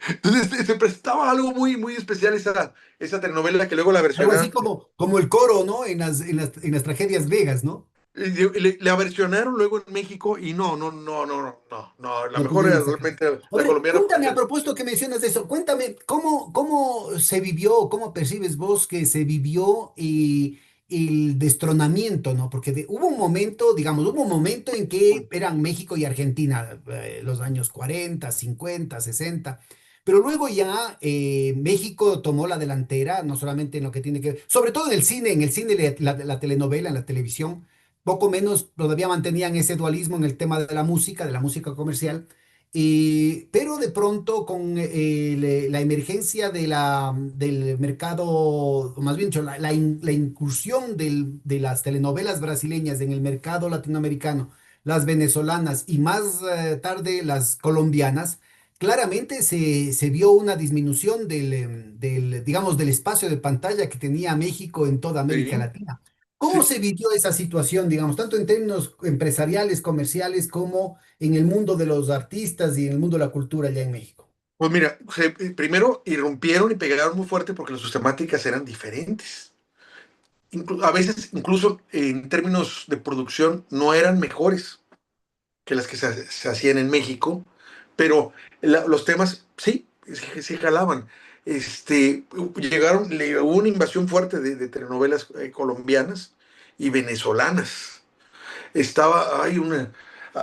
Entonces se prestaba algo muy, muy especial esa telenovela que luego la Algo así versionaron. como el coro, ¿no? En las tragedias griegas, ¿no? La versionaron luego en México y no, la No mejor era pudieron sacar. realmente A la ver, colombiana. cuéntame a propósito que mencionas de eso, cuéntame cómo se vivió, cómo percibes vos que se vivió el destronamiento, ¿no? Porque hubo un momento, digamos, hubo un momento en que eran México y Argentina, los años 40, 50, 60, pero luego ya México tomó la delantera, no solamente en lo que tiene que ver, sobre todo en el cine, la telenovela, en la televisión poco menos todavía mantenían ese dualismo en el tema de la música comercial, pero de pronto con la emergencia del mercado, o más bien dicho, la incursión de las telenovelas brasileñas en el mercado latinoamericano, las venezolanas y más tarde las colombianas, claramente se vio una disminución digamos, del espacio de pantalla que tenía México en toda América Sí, Latina. ¿Cómo sí. se vivió esa situación, digamos, tanto en términos empresariales, comerciales, como en el mundo de los artistas y en el mundo de la cultura allá en México? Pues mira, primero irrumpieron y pegaron muy fuerte porque sus temáticas eran diferentes. A veces, incluso en términos de producción, no eran mejores que las que se hacían en México, pero los temas sí, sí, sí jalaban. Hubo una invasión fuerte de telenovelas colombianas y venezolanas. Hay una.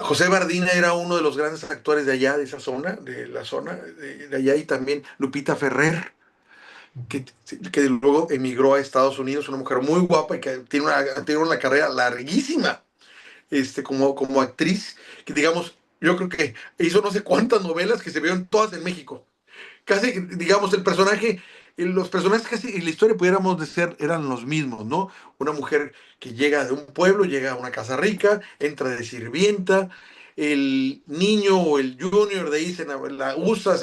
José Bardina era uno de los grandes actores de allá, de esa zona, de la zona de allá, y también Lupita Ferrer, Ujú. que luego emigró a Estados Unidos, una mujer muy guapa y que tiene una carrera larguísima como actriz, que digamos, yo creo que hizo no sé cuántas novelas que se vieron todas en México. Casi, digamos, los personajes casi en la historia pudiéramos decir eran los mismos, ¿no? Una mujer que llega de un pueblo, llega a una casa rica, entra de sirvienta, el niño o el junior de ahí la usa,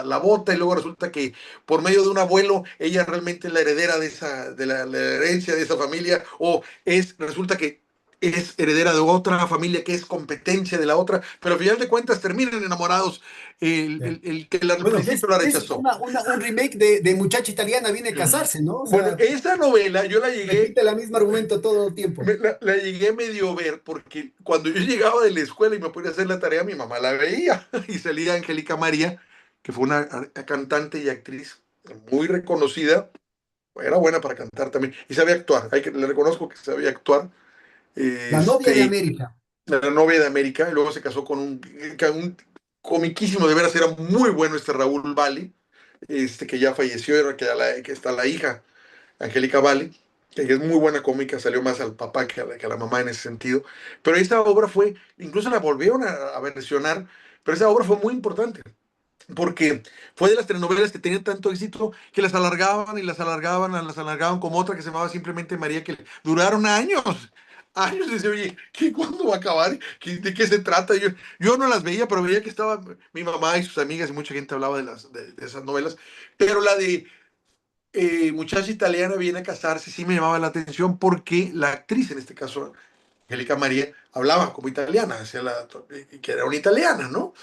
la bota y luego resulta que por medio de un abuelo ella realmente es la heredera de la herencia de esa familia o resulta que es heredera de otra familia que es competencia de la otra, pero al final de cuentas terminan enamorados el que al Bueno, principio la que es rechazó. un remake de Muchacha Italiana viene a casarse, ¿no? O Bueno, sea, esa novela yo la llegué repite el mismo argumento todo el tiempo. la llegué medio ver porque cuando yo llegaba de la escuela y me ponía a hacer la tarea, mi mamá la veía y salía Angélica María, que fue una cantante y actriz muy reconocida, era buena para cantar también y sabía actuar, le reconozco que sabía actuar, La novia de este, América. la novia de América, y luego se casó con un comiquísimo, de veras era muy bueno este Raúl Bali, que ya falleció, que está la hija Angélica Vale, que es muy buena cómica, salió más al papá que a la mamá en ese sentido. Pero esta obra fue, incluso la volvieron a versionar, pero esa obra fue muy importante, porque fue de las telenovelas que tenían tanto éxito que las alargaban y las alargaban como otra que se llamaba simplemente María, que duraron años. Años, y decía, oye, ¿cuándo va a acabar? ¿De qué se trata? Yo no las veía, pero veía que estaba mi mamá y sus amigas y mucha gente hablaba de esas novelas. Pero la de muchacha italiana viene a casarse, sí me llamaba la atención porque la actriz, en este caso, Angélica María, hablaba como italiana, que era una italiana, ¿no?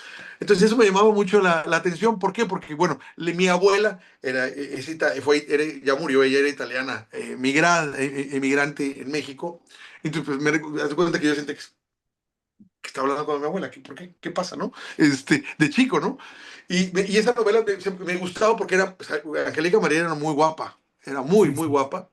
Entonces eso me llamaba mucho la atención. ¿Por qué? Porque, bueno, mi abuela ya murió, ella era italiana, emigrante en México. Entonces, pues me das cuenta que yo sentí que estaba hablando con mi abuela, ¿por qué? ¿Qué pasa, no? De chico, ¿no? Y esa novela me gustaba porque pues, Angélica María era muy guapa, era muy, Sí, muy sí. guapa,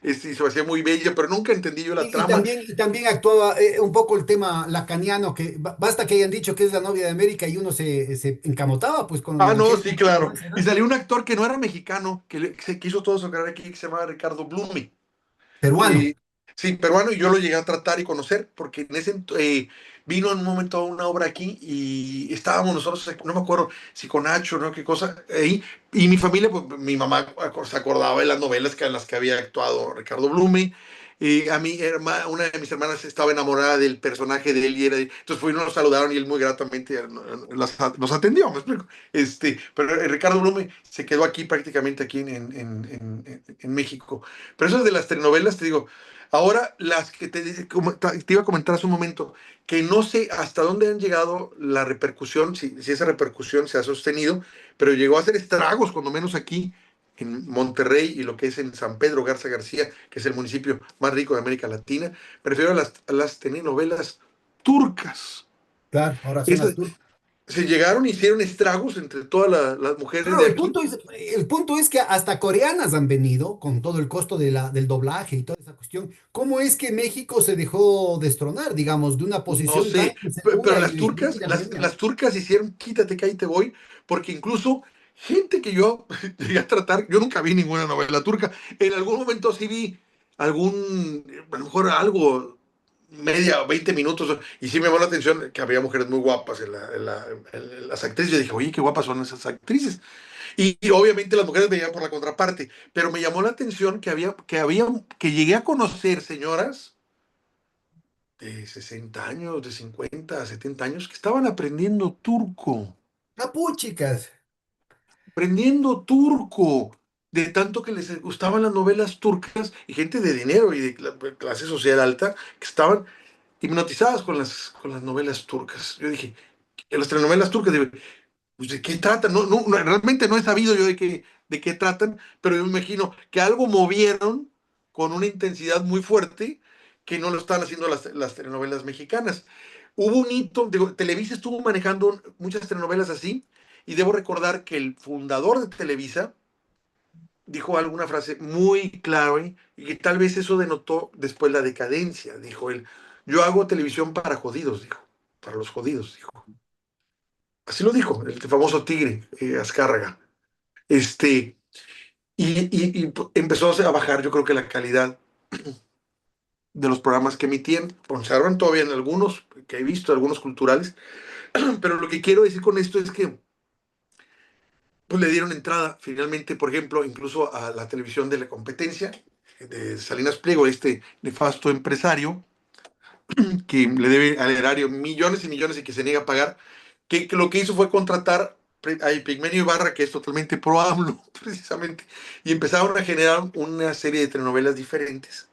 y se me hacía muy bella, pero nunca entendí yo la trama. Y también actuaba un poco el tema lacaniano, que basta que hayan dicho que es la novia de América y uno se encamotaba pues con Ah, no, Angélica sí, María, ¿no? claro. A esa Y edad. salió un actor que no era mexicano, que se quiso todo sacar aquí, que se llamaba Ricardo Blume. Peruano. Eh, sí, peruano, y yo lo llegué a tratar y conocer, porque vino en un momento a una obra aquí y estábamos nosotros, no me acuerdo si con Nacho, ¿no? Qué cosa, ahí, y mi familia, pues mi mamá se acordaba de las novelas en las que había actuado Ricardo Blume. Una de mis hermanas estaba enamorada del personaje de él entonces fuimos, nos saludaron y él muy gratamente nos atendió, me explico. Pero Ricardo Blume se quedó aquí prácticamente aquí en México. Pero eso es de las telenovelas, te digo. Ahora, las que te iba a comentar hace un momento, que no sé hasta dónde han llegado la repercusión, si esa repercusión se ha sostenido, pero llegó a hacer estragos, cuando menos aquí en Monterrey y lo que es en San Pedro Garza García, que es el municipio más rico de América Latina. Prefiero las telenovelas turcas. Claro, ahora son las Esas, turcas. se llegaron y hicieron estragos entre todas las mujeres Claro, de aquí. el punto es que hasta coreanas han venido con todo el costo del doblaje y toda esa cuestión. ¿Cómo es que México se dejó destronar, digamos, de una No posición tan sé, pero segura las y turcas, rígida las turcas hicieron quítate que ahí te voy, porque incluso gente que yo llegué a tratar, yo nunca vi ninguna novela turca, en algún momento sí vi a lo mejor algo, media o 20 minutos, y sí me llamó la atención que había mujeres muy guapas en las actrices. Yo dije, oye, qué guapas son esas actrices. Y obviamente las mujeres veían por la contraparte, pero me llamó la atención que llegué a conocer señoras de 60 años, de 50, 70 años, que estaban Capúchicas. aprendiendo turco, de tanto que les gustaban las novelas turcas y gente de dinero y de clase social alta que estaban hipnotizadas con las novelas turcas. Yo dije, las telenovelas turcas, digo, pues, ¿de qué tratan? Realmente no he sabido yo de qué tratan, pero yo me imagino que algo movieron con una intensidad muy fuerte que no lo están haciendo las telenovelas mexicanas. Hubo un hito, digo, Televisa estuvo manejando muchas telenovelas así, y debo recordar que el fundador de Televisa dijo alguna frase muy clave y que tal vez eso denotó después la decadencia. Dijo él, yo hago televisión para jodidos, dijo, para los jodidos, dijo. Así lo dijo, el famoso tigre, Azcárraga. Este, y empezó a bajar, yo creo que la calidad de los programas que emitían. Conservan todavía en algunos, que he visto, algunos culturales, pero lo que quiero decir con esto es que pues, le dieron entrada finalmente, por ejemplo, incluso a la televisión de la competencia, de Salinas Pliego, este nefasto empresario, que le debe al erario millones y millones y que se niega a pagar, que lo que hizo fue contratar a Epigmenio Ibarra, que es totalmente pro AMLO, precisamente, y empezaron a generar una serie de telenovelas diferentes.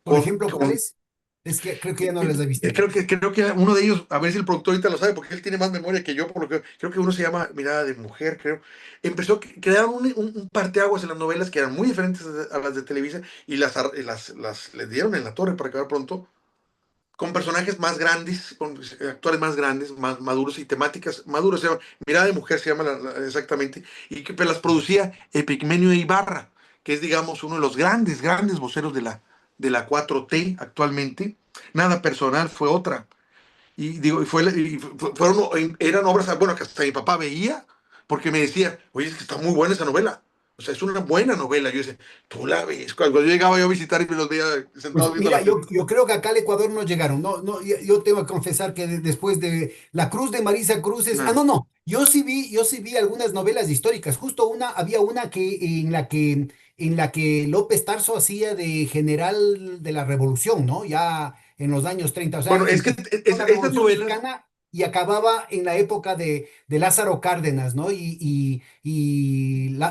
Por Con, ejemplo, con ¿cuáles? Es que creo que ya no les he visto. creo que uno de ellos, a ver si el productor ahorita lo sabe, porque él tiene más memoria que yo, por lo que creo que uno se llama Mirada de Mujer, creo. Empezó, crearon un parteaguas en las novelas que eran muy diferentes a las de Televisa y las les dieron en la torre para acabar pronto, con personajes más grandes, con actores más grandes, más maduros y temáticas maduras. Se llama, Mirada de Mujer se llama exactamente, y que pues, las producía Epigmenio Ibarra, que es, digamos, uno de los grandes, grandes voceros de la 4T actualmente. Nada personal, fue otra. Y digo, eran obras, bueno, que hasta mi papá veía, porque me decía, oye, es que está muy buena esa novela. O sea, es una buena novela. Yo decía, tú la ves. Cuando yo llegaba yo a visitar y me los veía Pues sentados viendo mira, la tele. yo creo que acá al Ecuador no llegaron. No, no, yo tengo que confesar que después de La Cruz de Marisa Cruces, No. no, no, yo sí vi algunas novelas históricas. Justo había una en la que López Tarso hacía de general de la Revolución, ¿no? Ya en los años 30. O sea, Bueno, es que empezó con la esas Revolución novelas, Mexicana y acababa en la época de Lázaro Cárdenas, ¿no?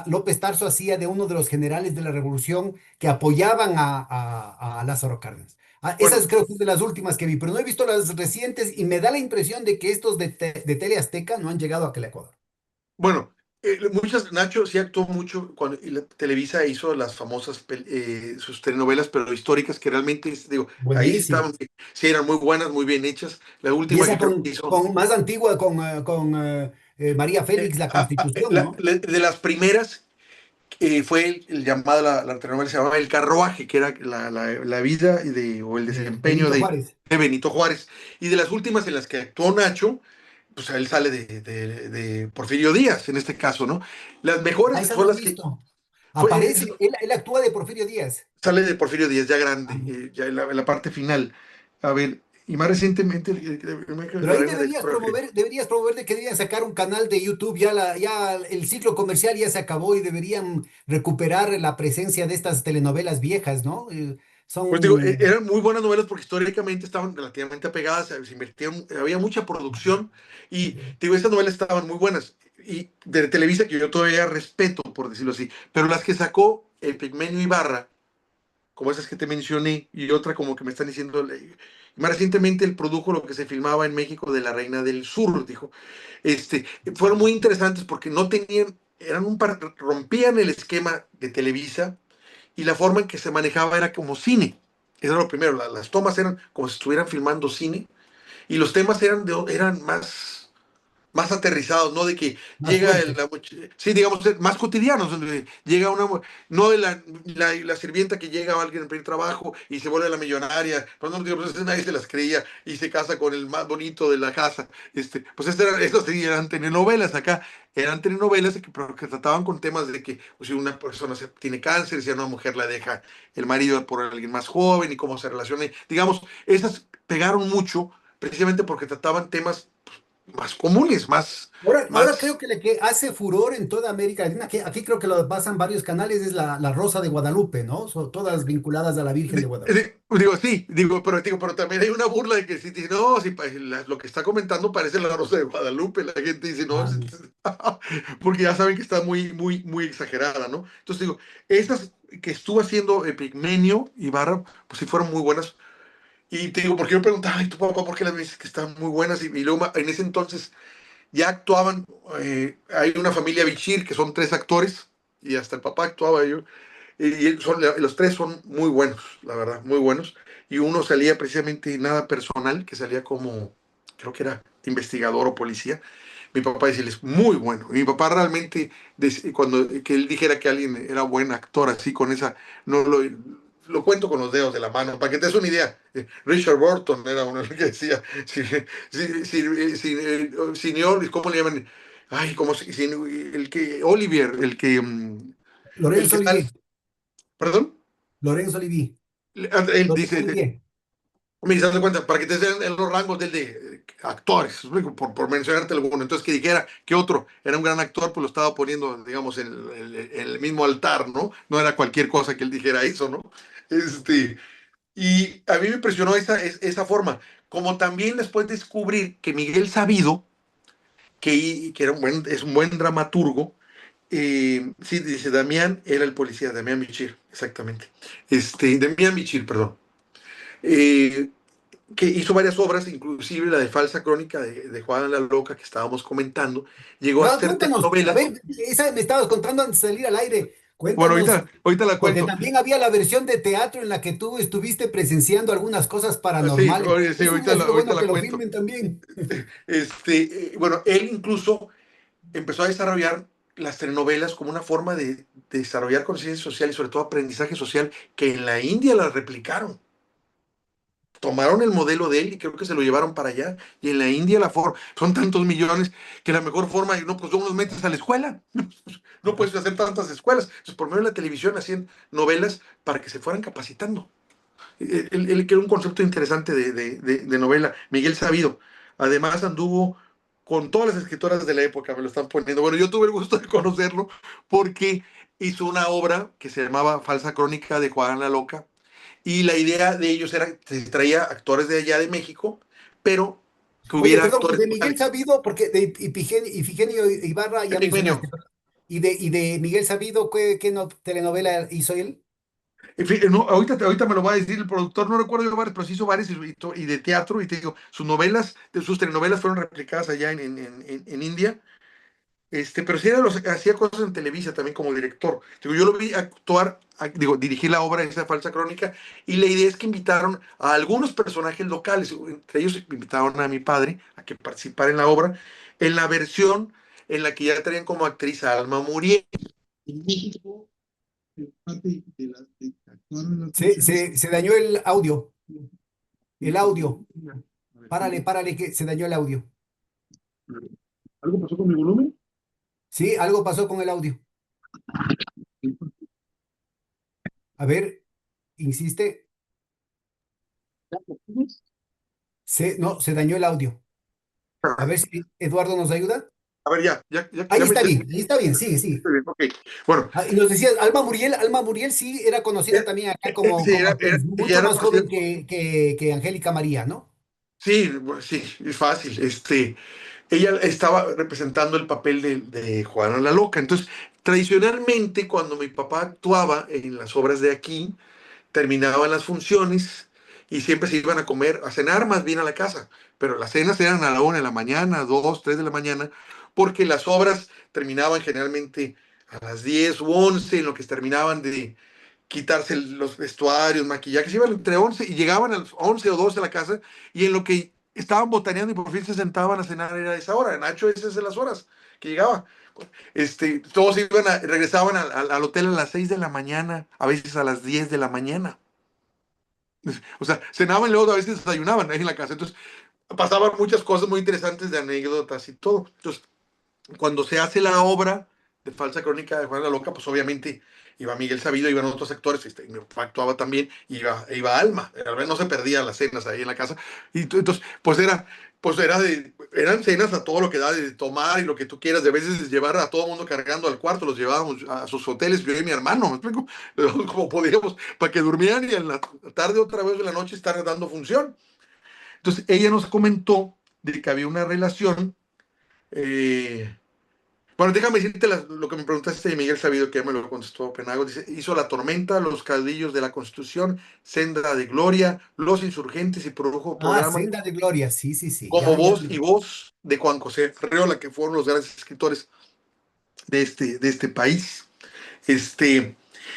López Tarso hacía de uno de los generales de la Revolución que apoyaban a Lázaro Cárdenas. Esas bueno, creo que es de las últimas que vi, pero no he visto las recientes y me da la impresión de que estos de Tele Azteca no han llegado a aquel Ecuador. bueno, Nacho sí actuó mucho cuando y Televisa hizo las famosas sus telenovelas, pero históricas, que realmente, digo, ahí sí Buenísimo. estaban, sí eran muy buenas, muy bien hechas. La Y última esa que creo que hizo, con más antigua, con María Félix, la Constitución, ¿no? de las primeras, fue el llamado, la telenovela se llamaba El Carruaje, que era la vida o el De desempeño Benito Juárez. de Benito Juárez. Y de las últimas en las que actuó Nacho, pues él sale de Porfirio Díaz, en este caso, ¿no? Las Ah, mejores esa no son he las que visto. fue, Aparece, él actúa de Porfirio Díaz. sale de Porfirio Díaz ya grande, Ajá. ya en la parte final. A ver, y más recientemente, Pero ahí la reina del coraje. deberías promover de que deberían sacar un canal de YouTube, ya el ciclo comercial ya se acabó y deberían recuperar la presencia de estas telenovelas viejas, ¿no? Pues digo, Son eran muy buenas novelas porque históricamente estaban relativamente apegadas, se invertían, había mucha producción y digo, estas novelas estaban muy buenas. Y de Televisa, que yo todavía respeto, por decirlo así, pero las que sacó el Pigmenio Ibarra, como esas que te mencioné, y otra como que me están diciendo, más recientemente él produjo lo que se filmaba en México de La Reina del Sur, dijo, fueron muy interesantes porque no tenían, rompían el esquema de Televisa y la forma en que se manejaba era como cine. Eso era lo primero, las tomas eran como si estuvieran filmando cine y los temas eran más aterrizados, ¿no? De que más llega fuertes. sí, digamos, más cotidianos, donde llega no de la sirvienta que llega a alguien en primer trabajo y se vuelve la millonaria, pues no, digo, pues nadie se las creía y se casa con el más bonito de la casa, pues estos sí eran telenovelas acá, eran telenovelas pero que trataban con temas de que pues, si una persona tiene cáncer, si a una mujer la deja el marido por alguien más joven y cómo se relaciona, digamos, esas pegaron mucho precisamente porque trataban temas más comunes, Ahora creo más, que la que hace furor en toda América Latina, que aquí creo que lo pasan varios canales, es la Rosa de Guadalupe, ¿no? Son todas vinculadas a la Virgen de Guadalupe. digo, sí, pero también hay una burla de que si dice, no, si lo que está comentando parece la Rosa de Guadalupe, la gente dice, no, Ah, porque ya saben que está muy, muy, muy exagerada, ¿no? Entonces digo, estas que estuvo haciendo Epigmenio y Barra, pues sí fueron muy buenas. Y te digo, porque yo preguntaba, ay, tu papá, ¿por qué las dices que están muy buenas? Y luego en ese entonces ya actuaban, hay una familia Bichir, que son tres actores, y hasta el papá actuaba yo, los tres son muy buenos, la verdad, muy buenos, y uno salía precisamente nada personal, que salía como, creo que era investigador o policía, mi papá decía, es muy bueno, y mi papá realmente, cuando que él dijera que alguien era buen actor así, con esa, no lo cuento con los dedos de la mano, para que te des una idea. Richard Burton era uno que decía, señor, ¿cómo le llaman? Ay, el que, Olivier, el Lorenzo que tal, Olivier, perdón, Lorenzo Olivier, él Lorenzo dice, Olivier. me das cuenta, para que te den en los rangos del de actores, por mencionarte alguno. Entonces, que dijera que otro era un gran actor, pues lo estaba poniendo, digamos, en el mismo altar, ¿no? No era cualquier cosa que él dijera eso, ¿no? Este, Y a mí me impresionó esa forma, como también después descubrir que Miguel Sabido, que era es un buen dramaturgo, sí, dice Damián, era el policía, Damián Bichir, exactamente. Damián Bichir, perdón. Eh, que hizo varias obras, inclusive la de Falsa Crónica de Juana la Loca que estábamos comentando, llegó a Joan, hacer cuéntanos, a telenovelas. ver, esa me estabas contando antes de salir al aire. Bueno, Cuéntanos, ahorita la porque cuento. también había la versión de teatro en la que tú estuviste presenciando algunas cosas Sí, paranormales. sí, Eso hubiera sido ahorita bueno que la lo cuento. filmen también. Bueno, él incluso empezó a desarrollar las telenovelas como una forma de desarrollar conciencia social y sobre todo aprendizaje social que en la India la replicaron. Tomaron el modelo de él y creo que se lo llevaron para allá. Y en la India la forma, son tantos millones que la mejor forma, no, pues no los metes a la escuela. No puedes hacer tantas escuelas. Entonces, por medio de la televisión hacían novelas para que se fueran capacitando. Él creó un concepto interesante de novela. Miguel Sabido. Además anduvo con todas las escritoras de la época, me lo están poniendo. Bueno, yo tuve el gusto de conocerlo porque hizo una obra que se llamaba Falsa Crónica de Juana la Loca, y la idea de ellos era que se traía actores de allá de México, pero que Oye, hubiera perdón, y actores de Miguel locales. Sabido, porque de Ifigenio Ibarra ya Epigmenio. mencionaste, pero y de Miguel Sabido, ¿qué telenovela hizo él? En fin, no, ahorita me lo va a decir el productor, no recuerdo yo varios, pero sí hizo varios y de teatro, y te digo, sus novelas, sus telenovelas fueron replicadas allá en India. Pero sí hacía cosas en Televisa también como director. Digo, yo lo vi actuar, dirigir la obra de esa falsa crónica, y la idea es que invitaron a algunos personajes locales, entre ellos invitaron a mi padre a que participara en la obra, en la versión en la que ya traían como actriz a Alma Muriel. En México, parte de actuaron en las funciones. Se dañó el audio. Párale, que se dañó el audio. ¿Algo pasó con mi volumen? Sí, algo pasó con el audio. A ver, insiste. No, se dañó el audio. A ver si Eduardo nos ayuda. A ver, Ahí está bien, sigue, sigue. ok. Bueno, Ah, y nos decías, Alma Muriel sí era conocida también acá sí, como actriz, ya mucho era más conocida. joven que Angélica María, ¿no? Sí, bueno, sí, es fácil. Ella estaba representando el papel de Juana la Loca. Entonces, tradicionalmente, cuando mi papá actuaba en las obras de aquí, terminaban las funciones y siempre se iban a comer, a cenar más bien a la casa. Pero las cenas eran a la 1 de la mañana, 2, 3 de la mañana, porque las obras terminaban generalmente a las 10 u 11, en lo que terminaban de quitarse los vestuarios, maquillajes, iban entre 11 y llegaban a las 11 o 12 a la casa, y en lo que estaban botaneando y por fin se sentaban a cenar era esa hora. Nacho, esas son las horas que llegaba. Todos regresaban al hotel a las 6 de la mañana, a veces a las 10 de la mañana. O sea, cenaban y luego a veces desayunaban ahí en la casa. Entonces, pasaban muchas cosas muy interesantes de anécdotas y todo. Entonces, cuando se hace la obra de Falsa Crónica de Juan la Loca, pues obviamente iba Miguel Sabido, iban otros actores, mi papá actuaba también, iba Alma, al menos no se perdían las cenas ahí en la casa, y entonces, eran cenas a todo lo que da de tomar y lo que tú quieras, de veces llevar a todo el mundo cargando al cuarto, los llevábamos a sus hoteles, yo y mi hermano, ¿me explico? Como podíamos, para que durmieran y en la tarde otra vez en la noche estar dando función. Entonces, ella nos comentó de que había una relación, eh, bueno, déjame decirte lo que me preguntaste de Miguel Sabido, que ya me lo contestó Penago. Dice, hizo La Tormenta, Los Caudillos de la Constitución, Senda de Gloria, Los Insurgentes, y produjo Ah, programas Senda de Gloria, sí, sí, sí, como ya, ya. Voz y Voz de Juan José Arreola, que fueron los grandes escritores de este país. Este,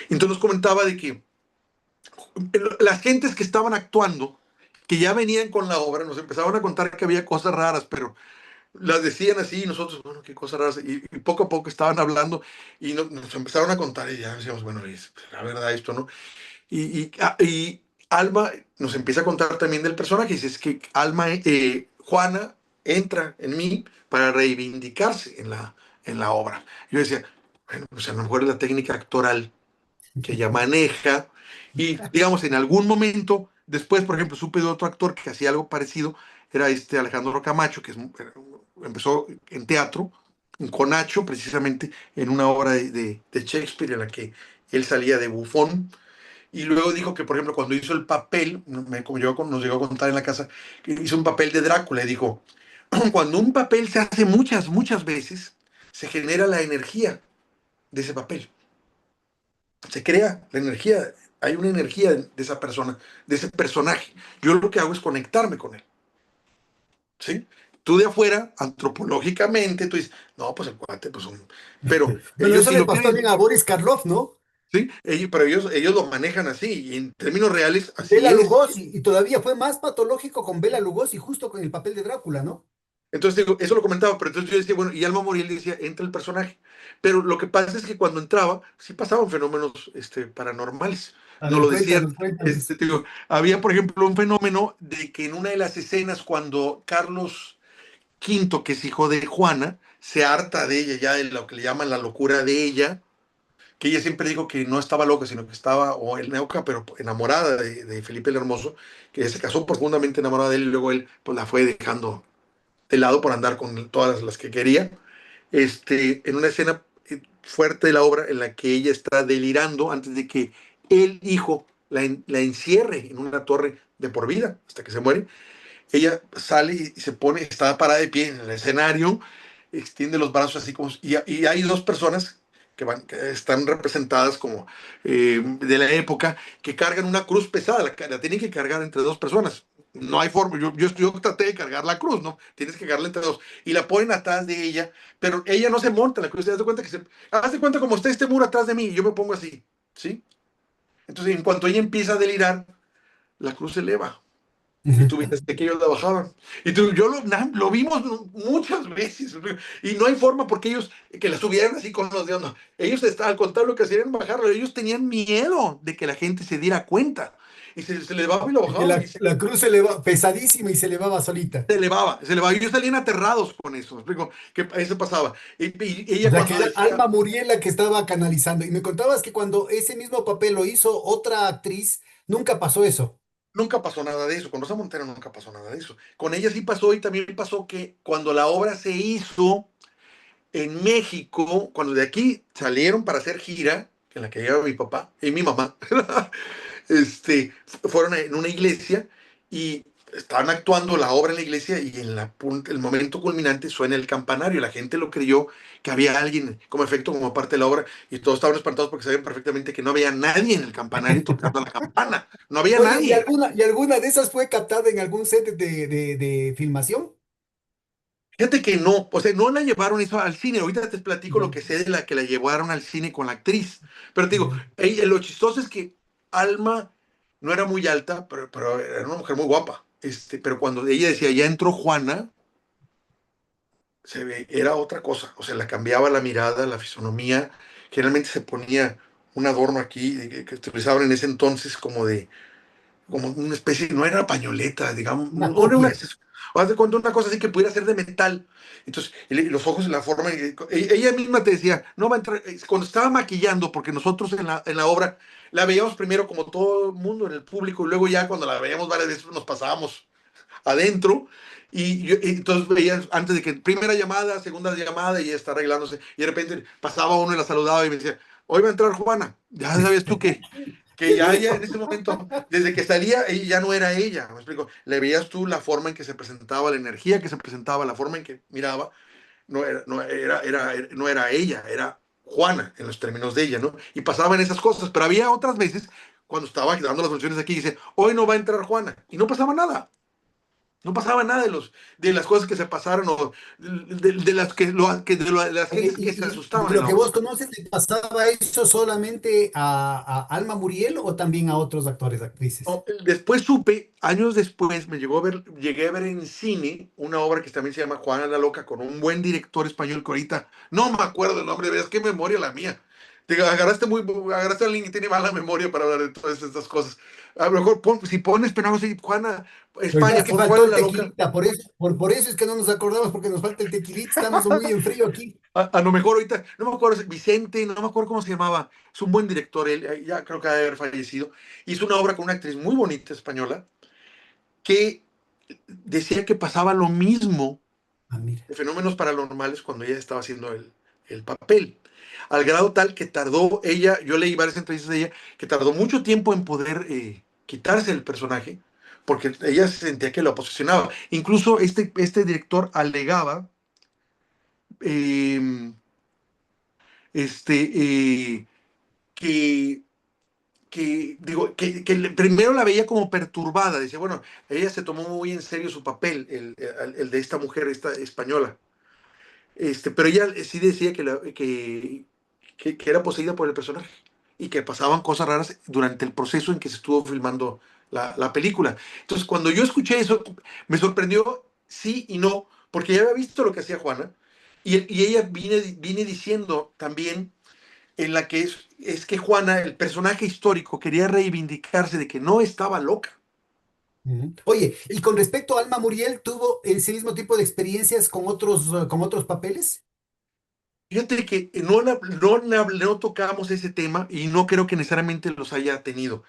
entonces nos comentaba de que las gentes que estaban actuando, que ya venían con la obra, nos empezaban a contar que había cosas raras, pero las decían así y nosotros, bueno, qué cosas raras. Y poco a poco estaban hablando y nos empezaron a contar y ya decíamos, bueno, es la verdad esto, ¿no? Y Alma nos empieza a contar también del personaje. Dice, es que Juana entra en mí para reivindicarse en la obra. Yo decía, bueno, pues a lo mejor es la técnica actoral que ella maneja. Y digamos, en algún momento, después, por ejemplo, supe de otro actor que hacía algo parecido, era Alejandro Camacho, empezó en teatro, con Nacho, precisamente, en una obra de Shakespeare en la que él salía de bufón. Y luego dijo que, por ejemplo, cuando hizo el papel, como nos llegó a contar en la casa, que hizo un papel de Drácula y dijo, cuando un papel se hace muchas, muchas veces, se genera la energía de ese papel. Se crea la energía, hay una energía de esa persona, de ese personaje. Yo lo que hago es conectarme con él, ¿sí? Tú de afuera, antropológicamente, tú dices, no, pues el cuate, pues un... Pero Bueno, ellos eso sí le lo pasó también creen, a Boris Karloff, ¿no? ¿sí? Pero ellos lo manejan así, y en términos reales, así Bela es. Lugosi, y todavía fue más patológico con Bela Lugosi, justo con el papel de Drácula, ¿no? Entonces, digo, eso lo comentaba, pero entonces yo decía, bueno, y Alma Moriel decía, entra el personaje. Pero lo que pasa es que cuando entraba, sí pasaban fenómenos paranormales. A No ver, lo decían. cuéntanos, cuéntanos. Te digo, había, por ejemplo, un fenómeno de que en una de las escenas, cuando Carlos V, que es hijo de Juana, se harta de ella, ya de lo que le llaman la locura de ella, que ella siempre dijo que no estaba loca, sino que estaba, o el Neuca, pero enamorada de Felipe el Hermoso, que ella se casó profundamente enamorada de él y luego él pues, la fue dejando de lado por andar con todas las que quería, en una escena fuerte de la obra en la que ella está delirando antes de que el hijo la encierre en una torre de por vida hasta que se muere. Ella sale y se pone, está parada de pie en el escenario, extiende los brazos así como... Y hay dos personas que están representadas como de la época, que cargan una cruz pesada, la tienen que cargar entre dos personas. No hay forma, yo traté de cargar la cruz, ¿no? Tienes que cargarla entre dos. Y la ponen atrás de ella, pero ella no se monta en la cruz. Te das cuenta que haz de cuenta como está este muro atrás de mí y yo me pongo así, ¿sí? Entonces, en cuanto ella empieza a delirar, la cruz se eleva y tú viste que ellos la bajaban. Y yo lo vimos muchas veces. Y no hay forma porque ellos que la subieran así con los dedos. No. Ellos, al contrario, lo que hacían bajarlo. Ellos tenían miedo de que la gente se diera cuenta. Y se elevaba y lo Y que bajaban. Y la cruz se eleva pesadísima y se elevaba solita. se elevaba, se elevaba. Y ellos salían aterrados con eso. ¿Me explico? Que eso pasaba. Y O ella sea, que cuando era decía, Alma Muriel la que estaba canalizando. Y me contabas que cuando ese mismo papel lo hizo otra actriz, nunca pasó eso. nunca pasó nada de eso. Con Rosa Montero nunca pasó nada de eso. Con ella sí pasó y también pasó que cuando la obra se hizo en México, cuando de aquí salieron para hacer gira, en la que llegaba mi papá y mi mamá, fueron en una iglesia y estaban actuando la obra en la iglesia y en el momento culminante suena el campanario. La gente lo creyó que había alguien como efecto, como parte de la obra, y todos estaban espantados porque sabían perfectamente que no había nadie en el campanario tocando la campana. No había Oye, nadie. y alguna de esas fue captada en algún set de filmación? Fíjate que no, o sea, no la llevaron eso al cine. Ahorita te platico lo Ya, que sé de la que la llevaron al cine con la actriz. Pero te digo, ya. lo chistoso es que Alma no era muy alta, pero era una mujer muy guapa. Pero cuando ella decía, ya entró Juana, era otra cosa. O sea, la cambiaba la mirada, la fisonomía. Generalmente se ponía un adorno aquí que utilizaban en ese entonces como una especie, no era pañoleta, digamos, Una no era una, copia. o haz de cuenta una cosa así que pudiera ser de metal. Entonces, y los ojos, la forma, ella misma te decía, no va a entrar, cuando estaba maquillando, porque nosotros en la obra la veíamos primero como todo el mundo en el público, y luego ya cuando la veíamos varias veces nos pasábamos adentro, y entonces veías antes de que primera llamada, segunda llamada, y ella está arreglándose, y de repente pasaba uno y la saludaba y me decía, hoy va a entrar Juana, ya sabes tú que Qué ya en bueno. ese momento, desde que salía, ella ya no era ella, me explico, le veías tú la forma en que se presentaba, la energía que se presentaba, la forma en que miraba, no era ella, era Juana, en los términos de ella, ¿no? Y pasaban esas cosas, pero había otras veces, cuando estaba dando las funciones aquí, dice, hoy no va a entrar Juana, y no pasaba nada. No pasaba nada de las cosas que se pasaron o de las de las Oye, gentes que se de asustaban en lo la que obra. vos conoces, ¿le pasaba eso solamente a Alma Muriel o también a otros actores, actrices? No, después supe, años después, llegué a ver en cine una obra que también se llama Juana la Loca, con un buen director español que ahorita no me acuerdo el nombre, veas qué memoria la mía. Agarraste a alguien que tiene mala memoria para hablar de todas estas cosas. A lo mejor si pones, pero no sé, Juana, Pues España, ya ¿qué? faltó Juana el la Loca. tequilita, por eso es que no nos acordamos, porque nos falta el tequilita, estamos muy en frío aquí. A lo mejor ahorita, no me acuerdo, Vicente, no me acuerdo cómo se llamaba. Es un buen director, él ya creo que ha de haber fallecido. Hizo una obra con una actriz muy bonita española que decía que pasaba lo mismo Ah, mira. de fenómenos paranormales cuando ella estaba haciendo el papel. al grado tal que tardó ella, yo leí varias entrevistas de ella, que tardó mucho tiempo en poder quitarse el personaje, porque ella sentía que lo posicionaba. Incluso este director alegaba eh, este, que primero la veía como perturbada, decía, bueno, ella se tomó muy en serio su papel, el de esta mujer, esta española, pero ella sí decía que era poseída por el personaje y que pasaban cosas raras durante el proceso en que se estuvo filmando la película. Entonces, cuando yo escuché eso, me sorprendió sí y no, porque ya había visto lo que hacía Juana y ella viene diciendo también en la que es que Juana, el personaje histórico, quería reivindicarse de que no estaba loca. Ujú. Oye, y con respecto a Alma Muriel, ¿tuvo ese mismo tipo de experiencias con otros papeles? Fíjate que no tocamos ese tema y no creo que necesariamente los haya tenido,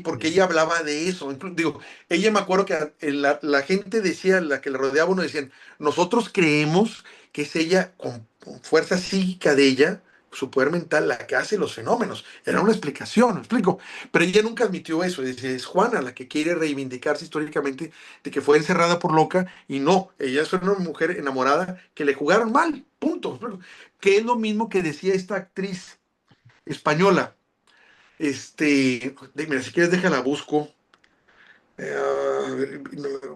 porque Ya. ella hablaba de eso. Digo, ella me acuerdo que la gente decía, la que le rodeaba, uno decían, nosotros creemos que es ella con fuerza psíquica de ella, su poder mental, la que hace los fenómenos. Era una explicación, ¿me explico? Pero ella nunca admitió eso. Dice, es Juana la que quiere reivindicarse históricamente de que fue encerrada por loca y no, ella es una mujer enamorada que le jugaron mal, punto. ¿Me explico? Que es lo mismo que decía esta actriz española. Mira, si quieres, déjala busco.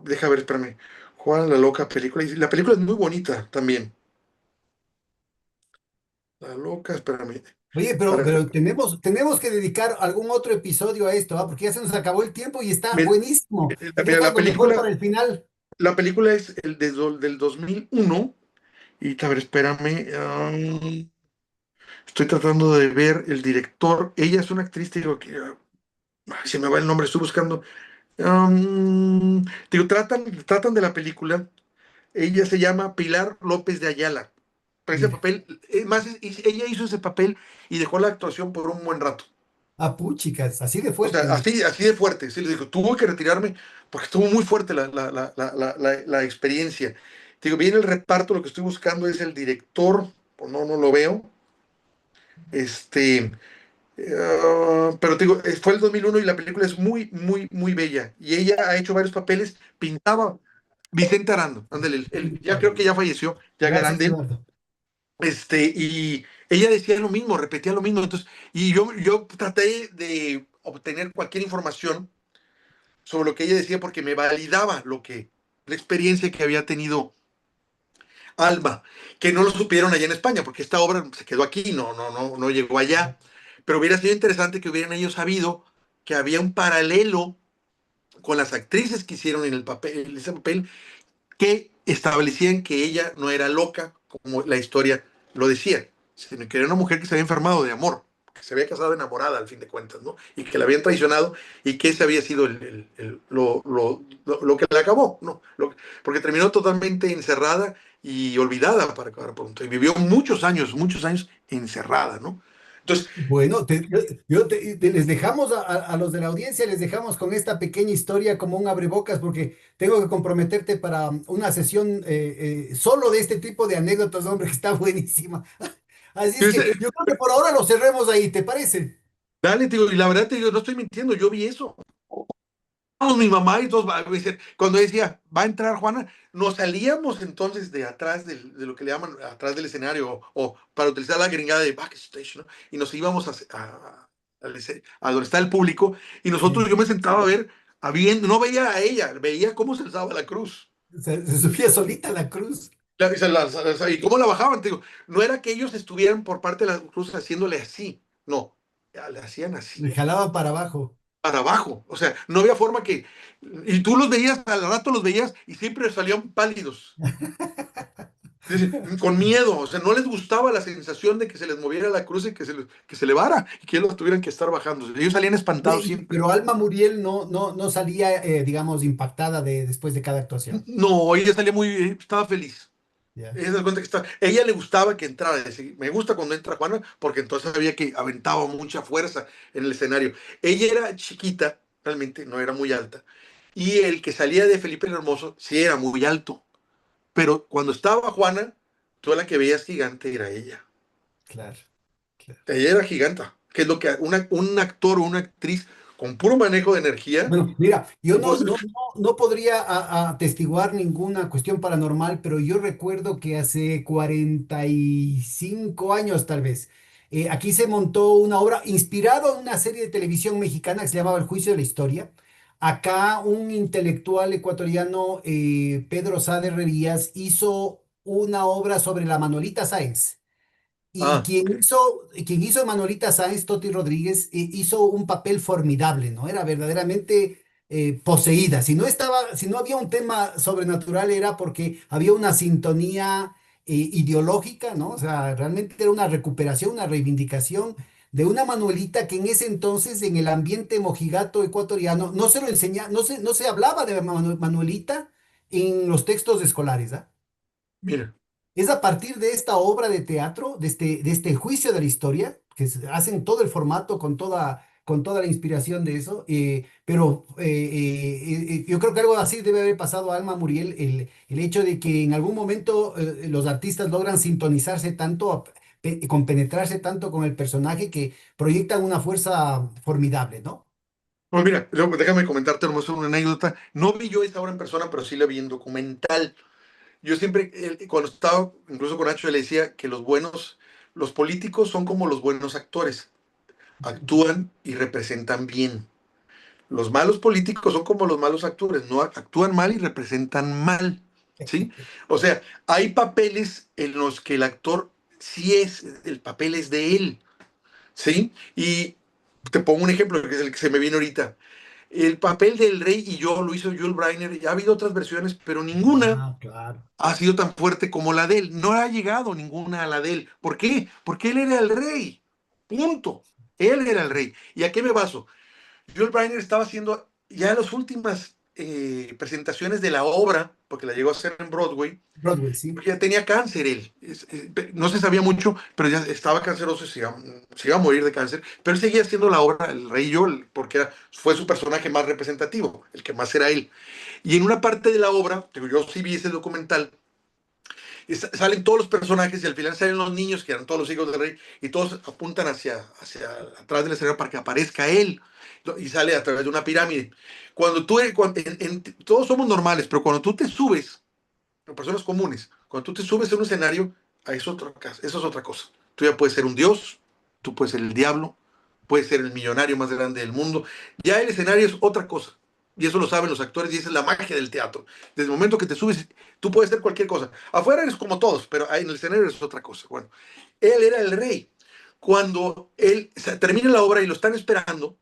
Deja ver, espérame. Juan la loca película. Y la película es muy bonita también. La loca, espérame. Oye, Para, pero tenemos que dedicar algún otro episodio a esto, ¿ah? Porque ya se nos acabó el tiempo y está mira, buenísimo. Y mira, dejas lo mejor para el final. la película es del 2001. Y a ver, espérame. Estoy tratando de ver el director. Ella es una actriz, te digo, que ay, se me va el nombre, estoy buscando. Digo, tratan de la película. Ella se llama Pilar López de Ayala. Pero ese Mira, papel, ella hizo ese papel y dejó la actuación por un buen rato. a puchicas, así de O sea, fuerte. así de fuerte. Sí, le digo, tuve que retirarme porque estuvo muy fuerte la experiencia. Te digo, viene el reparto, lo que estoy buscando es el director, pues no lo veo. Este, pero te digo, fue el 2001 y la película es muy, muy, muy bella. Y ella ha hecho varios papeles, pintaba. Vicente Arando, ándale, ya creo que ya falleció, ya Gracias, grande él. Eduardo. Y ella decía lo mismo, repetía lo mismo. Entonces, y yo traté de obtener cualquier información sobre lo que ella decía porque me validaba la experiencia que había tenido Alba, que no lo supieron allá en España, porque esta obra se quedó aquí, no llegó allá. Pero hubiera sido interesante que hubieran ellos sabido que había un paralelo con las actrices que hicieron en ese papel, que establecían que ella no era loca, como la historia lo decía, sino que era una mujer que se había enfermado de amor, que se había casado enamorada al fin de cuentas, ¿no? Y que la habían traicionado y que ese había sido lo que la acabó, ¿no? Porque terminó totalmente encerrada y olvidada para acabar pronto. Y vivió muchos años encerrada, ¿no? Entonces, Bueno, les dejamos a los de la audiencia, les dejamos con esta pequeña historia como un abrebocas, porque tengo que comprometerte para una sesión solo de este tipo de anécdotas, hombre, que está buenísima. Así es que fíjese, yo creo que por ahora lo cerremos ahí, ¿te parece? dale, te digo, y la verdad te digo, no estoy mintiendo, yo vi eso. Mi mamá y todos, cuando decía, va a entrar Juana, nos salíamos entonces de atrás de lo que le llaman atrás del escenario o para utilizar la gringada de backstage, ¿no? Y nos íbamos a donde está el público y nosotros, Sí. yo me sentaba a ver, no veía a ella, veía cómo se alzaba la cruz. Se subía solita a la cruz, Y cómo la bajaban, te digo, no era que ellos estuvieran por parte de la cruz haciéndole así, no, ya le hacían le así jalaba para abajo. para abajo. O sea, no había forma que. Y tú los veías, al rato los veías y siempre salían pálidos. Es decir, con miedo, o sea, no les gustaba la sensación de que se les moviera la cruz y que se elevara y que ellos tuvieran que estar bajando. Ellos salían Oye, espantados siempre. pero Alma Muriel no salía, digamos, impactada después de cada actuación. No, ella salía estaba feliz. Ya. Ella se da cuenta que ella le gustaba que entrara. Me gusta cuando entra Juana porque entonces sabía que aventaba mucha fuerza en el escenario. Ella era chiquita, realmente no era muy alta. Y el que salía de Felipe el Hermoso sí era muy alto. Pero cuando estaba Juana, tú la que veías gigante era ella. Claro. Ella era giganta, que es lo que un actor o una actriz con puro manejo de energía Bueno, mira, yo lo puede hacer. no podría atestiguar ninguna cuestión paranormal, pero yo recuerdo que hace 45 años tal vez, aquí se montó una obra inspirada en una serie de televisión mexicana que se llamaba El Juicio de la Historia. Acá un intelectual ecuatoriano, Pedro Sade Revías, hizo una obra sobre la Manuelita Sáenz. Y Ah, ok. quien hizo a Manolita Sáenz, Toti Rodríguez, hizo un papel formidable, ¿no? Era verdaderamente poseída. Si no había un tema sobrenatural, era porque había una sintonía ideológica, ¿no? O sea, realmente era una recuperación, una reivindicación de una Manuelita que en ese entonces, en el ambiente mojigato ecuatoriano, no se lo enseñaba, no se hablaba de Manuelita en los textos escolares, ¿ah? Mira, Es a partir de esta obra de teatro, de este juicio de la historia, que hacen todo el formato con toda la inspiración de eso, pero yo creo que algo así debe haber pasado a Alma Muriel, el hecho de que en algún momento los artistas logran sintonizarse tanto, compenetrarse tanto con el personaje que proyectan una fuerza formidable, ¿no? pues mira, déjame comentarte nomás una anécdota. No vi yo esa obra en persona, pero sí la vi en documental. Yo siempre, cuando estaba incluso con Nacho, le decía que los políticos son como los buenos actores, actúan y representan bien. Los malos políticos son como los malos actores, no actúan mal y representan mal, ¿sí? O sea, hay papeles en los que el actor el papel es de él, ¿sí? Y te pongo un ejemplo, que es el que se me viene ahorita. El papel del rey y yo lo hizo Jules Briner. Ya ha habido otras versiones, pero ninguna Ah, claro. ha sido tan fuerte como la de él. No ha llegado ninguna a la de él. ¿Por qué? Porque él era el rey. Punto. Él era el rey. ¿Y a qué me baso? Jules Briner estaba haciendo ya las últimas presentaciones de la obra, porque la llegó a hacer en Broadway, Broadway, sí. ya tenía cáncer él. No se sabía mucho, pero ya estaba canceroso y se iba a morir de cáncer. Pero él seguía haciendo la obra, el Rey Yol, porque fue su personaje más representativo, el que más era él. Y en una parte de la obra, digo, yo sí vi ese documental, salen todos los personajes y al final salen los niños, que eran todos los hijos del rey, y todos apuntan hacia atrás del escenario para que aparezca él. Y sale a través de una pirámide. Cuando tú, todos somos normales, pero cuando tú te subes personas comunes. Cuando tú te subes a un escenario, eso es otra cosa. Tú ya puedes ser un dios, tú puedes ser el diablo, puedes ser el millonario más grande del mundo. Ya el escenario es otra cosa. Y eso lo saben los actores y esa es la magia del teatro. Desde el momento que te subes, tú puedes ser cualquier cosa. Afuera eres como todos, pero ahí en el escenario es otra cosa. Bueno, él era el rey. Cuando termina la obra y lo están esperando,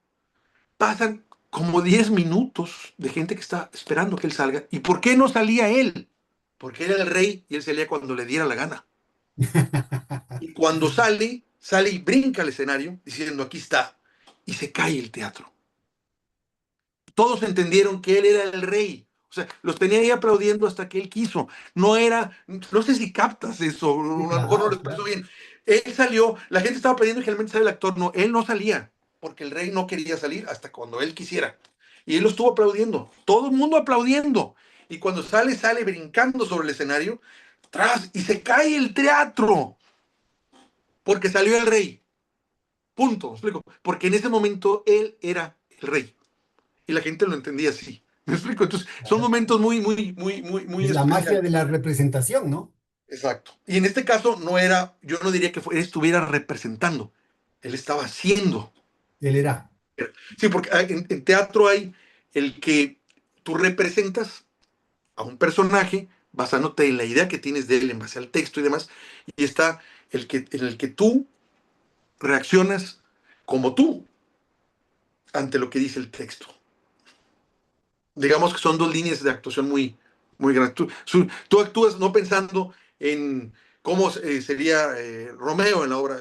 pasan como 10 minutos de gente que está esperando que él salga. ¿Y por qué no salía él? Porque él era el rey y él salía cuando le diera la gana. Y cuando sale y brinca al escenario diciendo, aquí está, y se cae el teatro. Todos entendieron que él era el rey. O sea, los tenía ahí aplaudiendo hasta que él quiso. No sé si captas eso, Sí, a lo mejor no lo claro, expreso claro. bien. Él salió, la gente estaba pidiendo que realmente saliera el actor, no, él no salía, porque el rey no quería salir hasta cuando él quisiera. Y él lo estuvo aplaudiendo, todo el mundo aplaudiendo. Y cuando sale brincando sobre el escenario, tras, y se cae el teatro, porque salió el rey. Punto, ¿me explico? Porque en ese momento él era el rey. Y la gente lo entendía así. ¿Me explico? Entonces, son Claro. momentos muy Es la magia especiales. de la representación, ¿no? Exacto. Y en este caso yo no diría que él estuviera representando, él estaba haciendo. Él era. Sí, porque en teatro hay el que tú representas a un personaje basándote en la idea que tienes de él en base al texto y demás, y está en el que tú reaccionas como tú ante lo que dice el texto. Digamos que son dos líneas de actuación muy grandes. Tú actúas no pensando en cómo sería Romeo en la obra.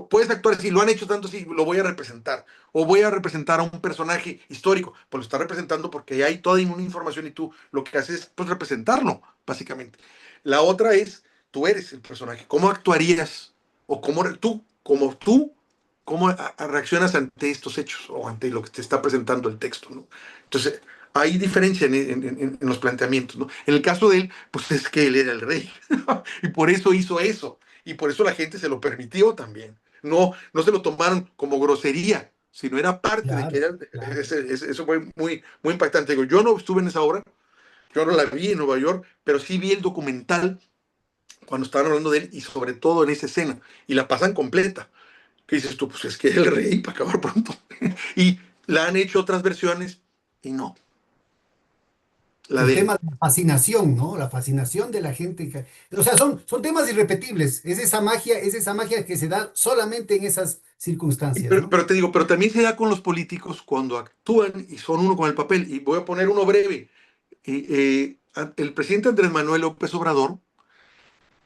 Puedes actuar así, lo han hecho tanto así, lo voy a representar. O voy a representar a un personaje histórico. Pues lo está representando porque hay toda una información y tú lo que haces es pues, representarlo, básicamente. La otra es, tú eres el personaje. ¿Cómo actuarías? O cómo reaccionas ante estos hechos o ante lo que te está presentando el texto, ¿no? Entonces, hay diferencia en los planteamientos, ¿no? En el caso de él, pues es que él era el rey y por eso hizo eso y por eso la gente se lo permitió también. no se lo tomaron como grosería, sino era parte de que Claro, era, claro. eso fue muy, muy impactante. Digo, yo no estuve en esa obra, yo no la vi en Nueva York, pero sí vi el documental cuando estaban hablando de él y sobre todo en esa escena, y la pasan completa. ¿Qué dices tú? Pues es que es el rey para acabar pronto. Y la han hecho otras versiones y no, la El de él. tema de la fascinación, ¿no? La fascinación de la gente. O sea, son temas irrepetibles. Es esa magia que se da solamente en esas circunstancias, ¿no? Pero te digo, pero también se da con los políticos cuando actúan y son uno con el papel. Y voy a poner uno breve. El presidente Andrés Manuel López Obrador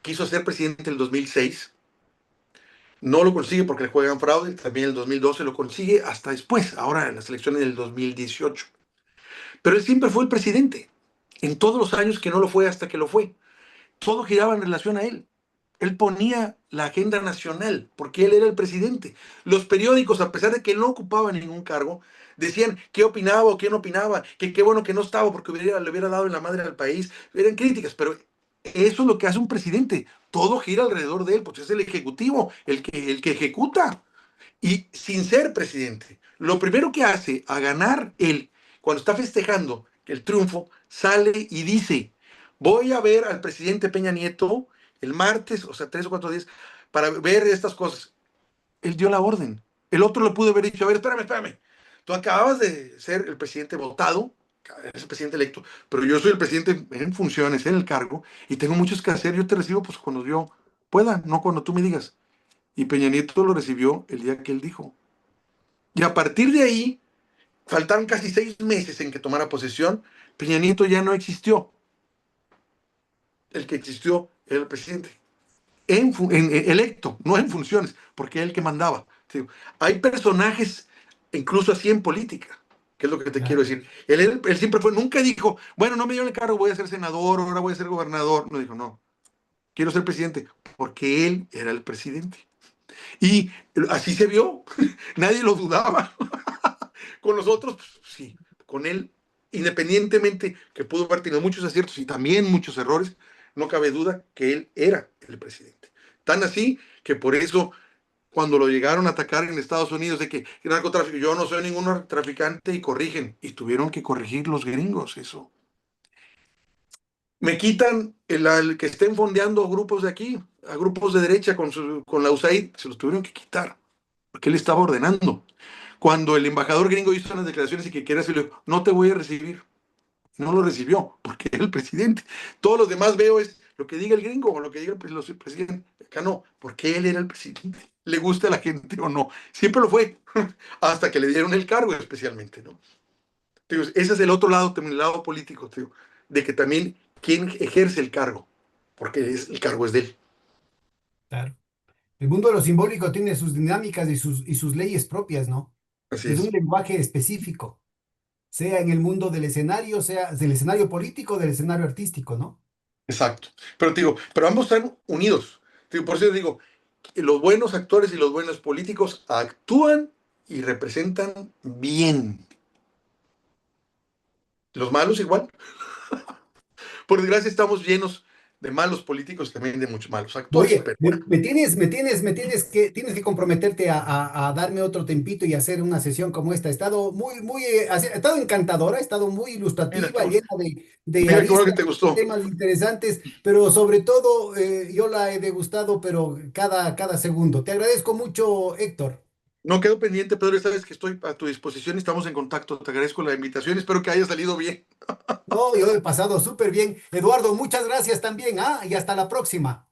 quiso ser presidente en el 2006, no lo consigue porque le juegan fraude, también en el 2012 lo consigue hasta después, ahora en las elecciones del 2018. Pero él siempre fue el presidente, en todos los años que no lo fue hasta que lo fue. Todo giraba en relación a él. Él ponía la agenda nacional porque él era el presidente. Los periódicos, a pesar de que él no ocupaba ningún cargo, decían qué opinaba o qué no opinaba, que qué bueno que no estaba porque le hubiera dado en la madre al país. Eran críticas, pero eso es lo que hace un presidente. Todo gira alrededor de él, pues es el ejecutivo, el que ejecuta. Y sin ser presidente, lo primero que hace a ganar él, cuando está festejando el triunfo, sale y dice, voy a ver al presidente Peña Nieto el martes, o sea, 3 o 4 días, para ver estas cosas. Él dio la orden. El otro le pudo haber dicho, a ver, espérame. Tú acabas de ser el presidente votado, eres el presidente electo, pero yo soy el presidente en funciones, en el cargo, y tengo muchos que hacer. Yo te recibo pues cuando yo pueda, no cuando tú me digas. Y Peña Nieto lo recibió el día que él dijo. Y a partir de ahí, faltaron casi 6 meses en que tomara posesión, Peña Nieto ya no existió. El que existió era el presidente. Electo, no en funciones, porque era el que mandaba. ¿Sí? Hay personajes, incluso así en política, que es lo que te quiero Claro, decir. Él siempre fue, nunca dijo, bueno, no me dio el cargo, voy a ser senador, ahora voy a ser gobernador. No dijo, no, quiero ser presidente, porque él era el presidente. Y así se vio, nadie lo dudaba. Con los otros, pues, sí, con él, independientemente que pudo haber tenido muchos aciertos y también muchos errores, no cabe duda que él era el presidente. Tan así que por eso, cuando lo llegaron a atacar en Estados Unidos de que narcotráfico, yo no soy ningún traficante y corrigen, y tuvieron que corregir los gringos eso. Me quitan el que estén fondeando grupos de aquí, a grupos de derecha con la USAID, se los tuvieron que quitar, porque él estaba ordenando. Cuando el embajador gringo hizo unas declaraciones y que quería decirle, no te voy a recibir, no lo recibió, porque era el presidente. Todos los demás veo es lo que diga el gringo o lo que diga el presidente. Acá no, porque él era el presidente. Le gusta a la gente o no. Siempre lo fue, hasta que le dieron el cargo especialmente, ¿no? Digo, ese es el otro lado, también el lado político, digo, de que también quien ejerce el cargo, porque el cargo es de él. claro. El mundo de lo simbólico tiene sus dinámicas y sus leyes propias, ¿no? Así Es un es. lenguaje específico, sea en el mundo del escenario, sea del escenario político, del escenario artístico, ¿no? Exacto. Pero te digo, pero ambos están unidos. Te digo, por eso digo, los buenos actores y los buenos políticos actúan y representan bien. Los malos igual. Por desgracia estamos llenos de malos políticos y también de muchos malos actores. Oye, Pero bueno, tienes que comprometerte a darme otro tempito y hacer una sesión como esta. Ha estado ha estado encantadora, ha estado muy mira, ilustrativa, llena de mira qué bueno que aristas, te gustó. temas interesantes, pero sobre todo yo la he degustado, pero cada segundo. Te agradezco mucho, Héctor. No quedo pendiente, Pedro, esta vez que estoy a tu disposición, estamos en contacto. Te agradezco la invitación, espero que haya salido bien. No, yo he pasado súper bien. Eduardo, muchas gracias también, ¿ah? Y hasta la próxima.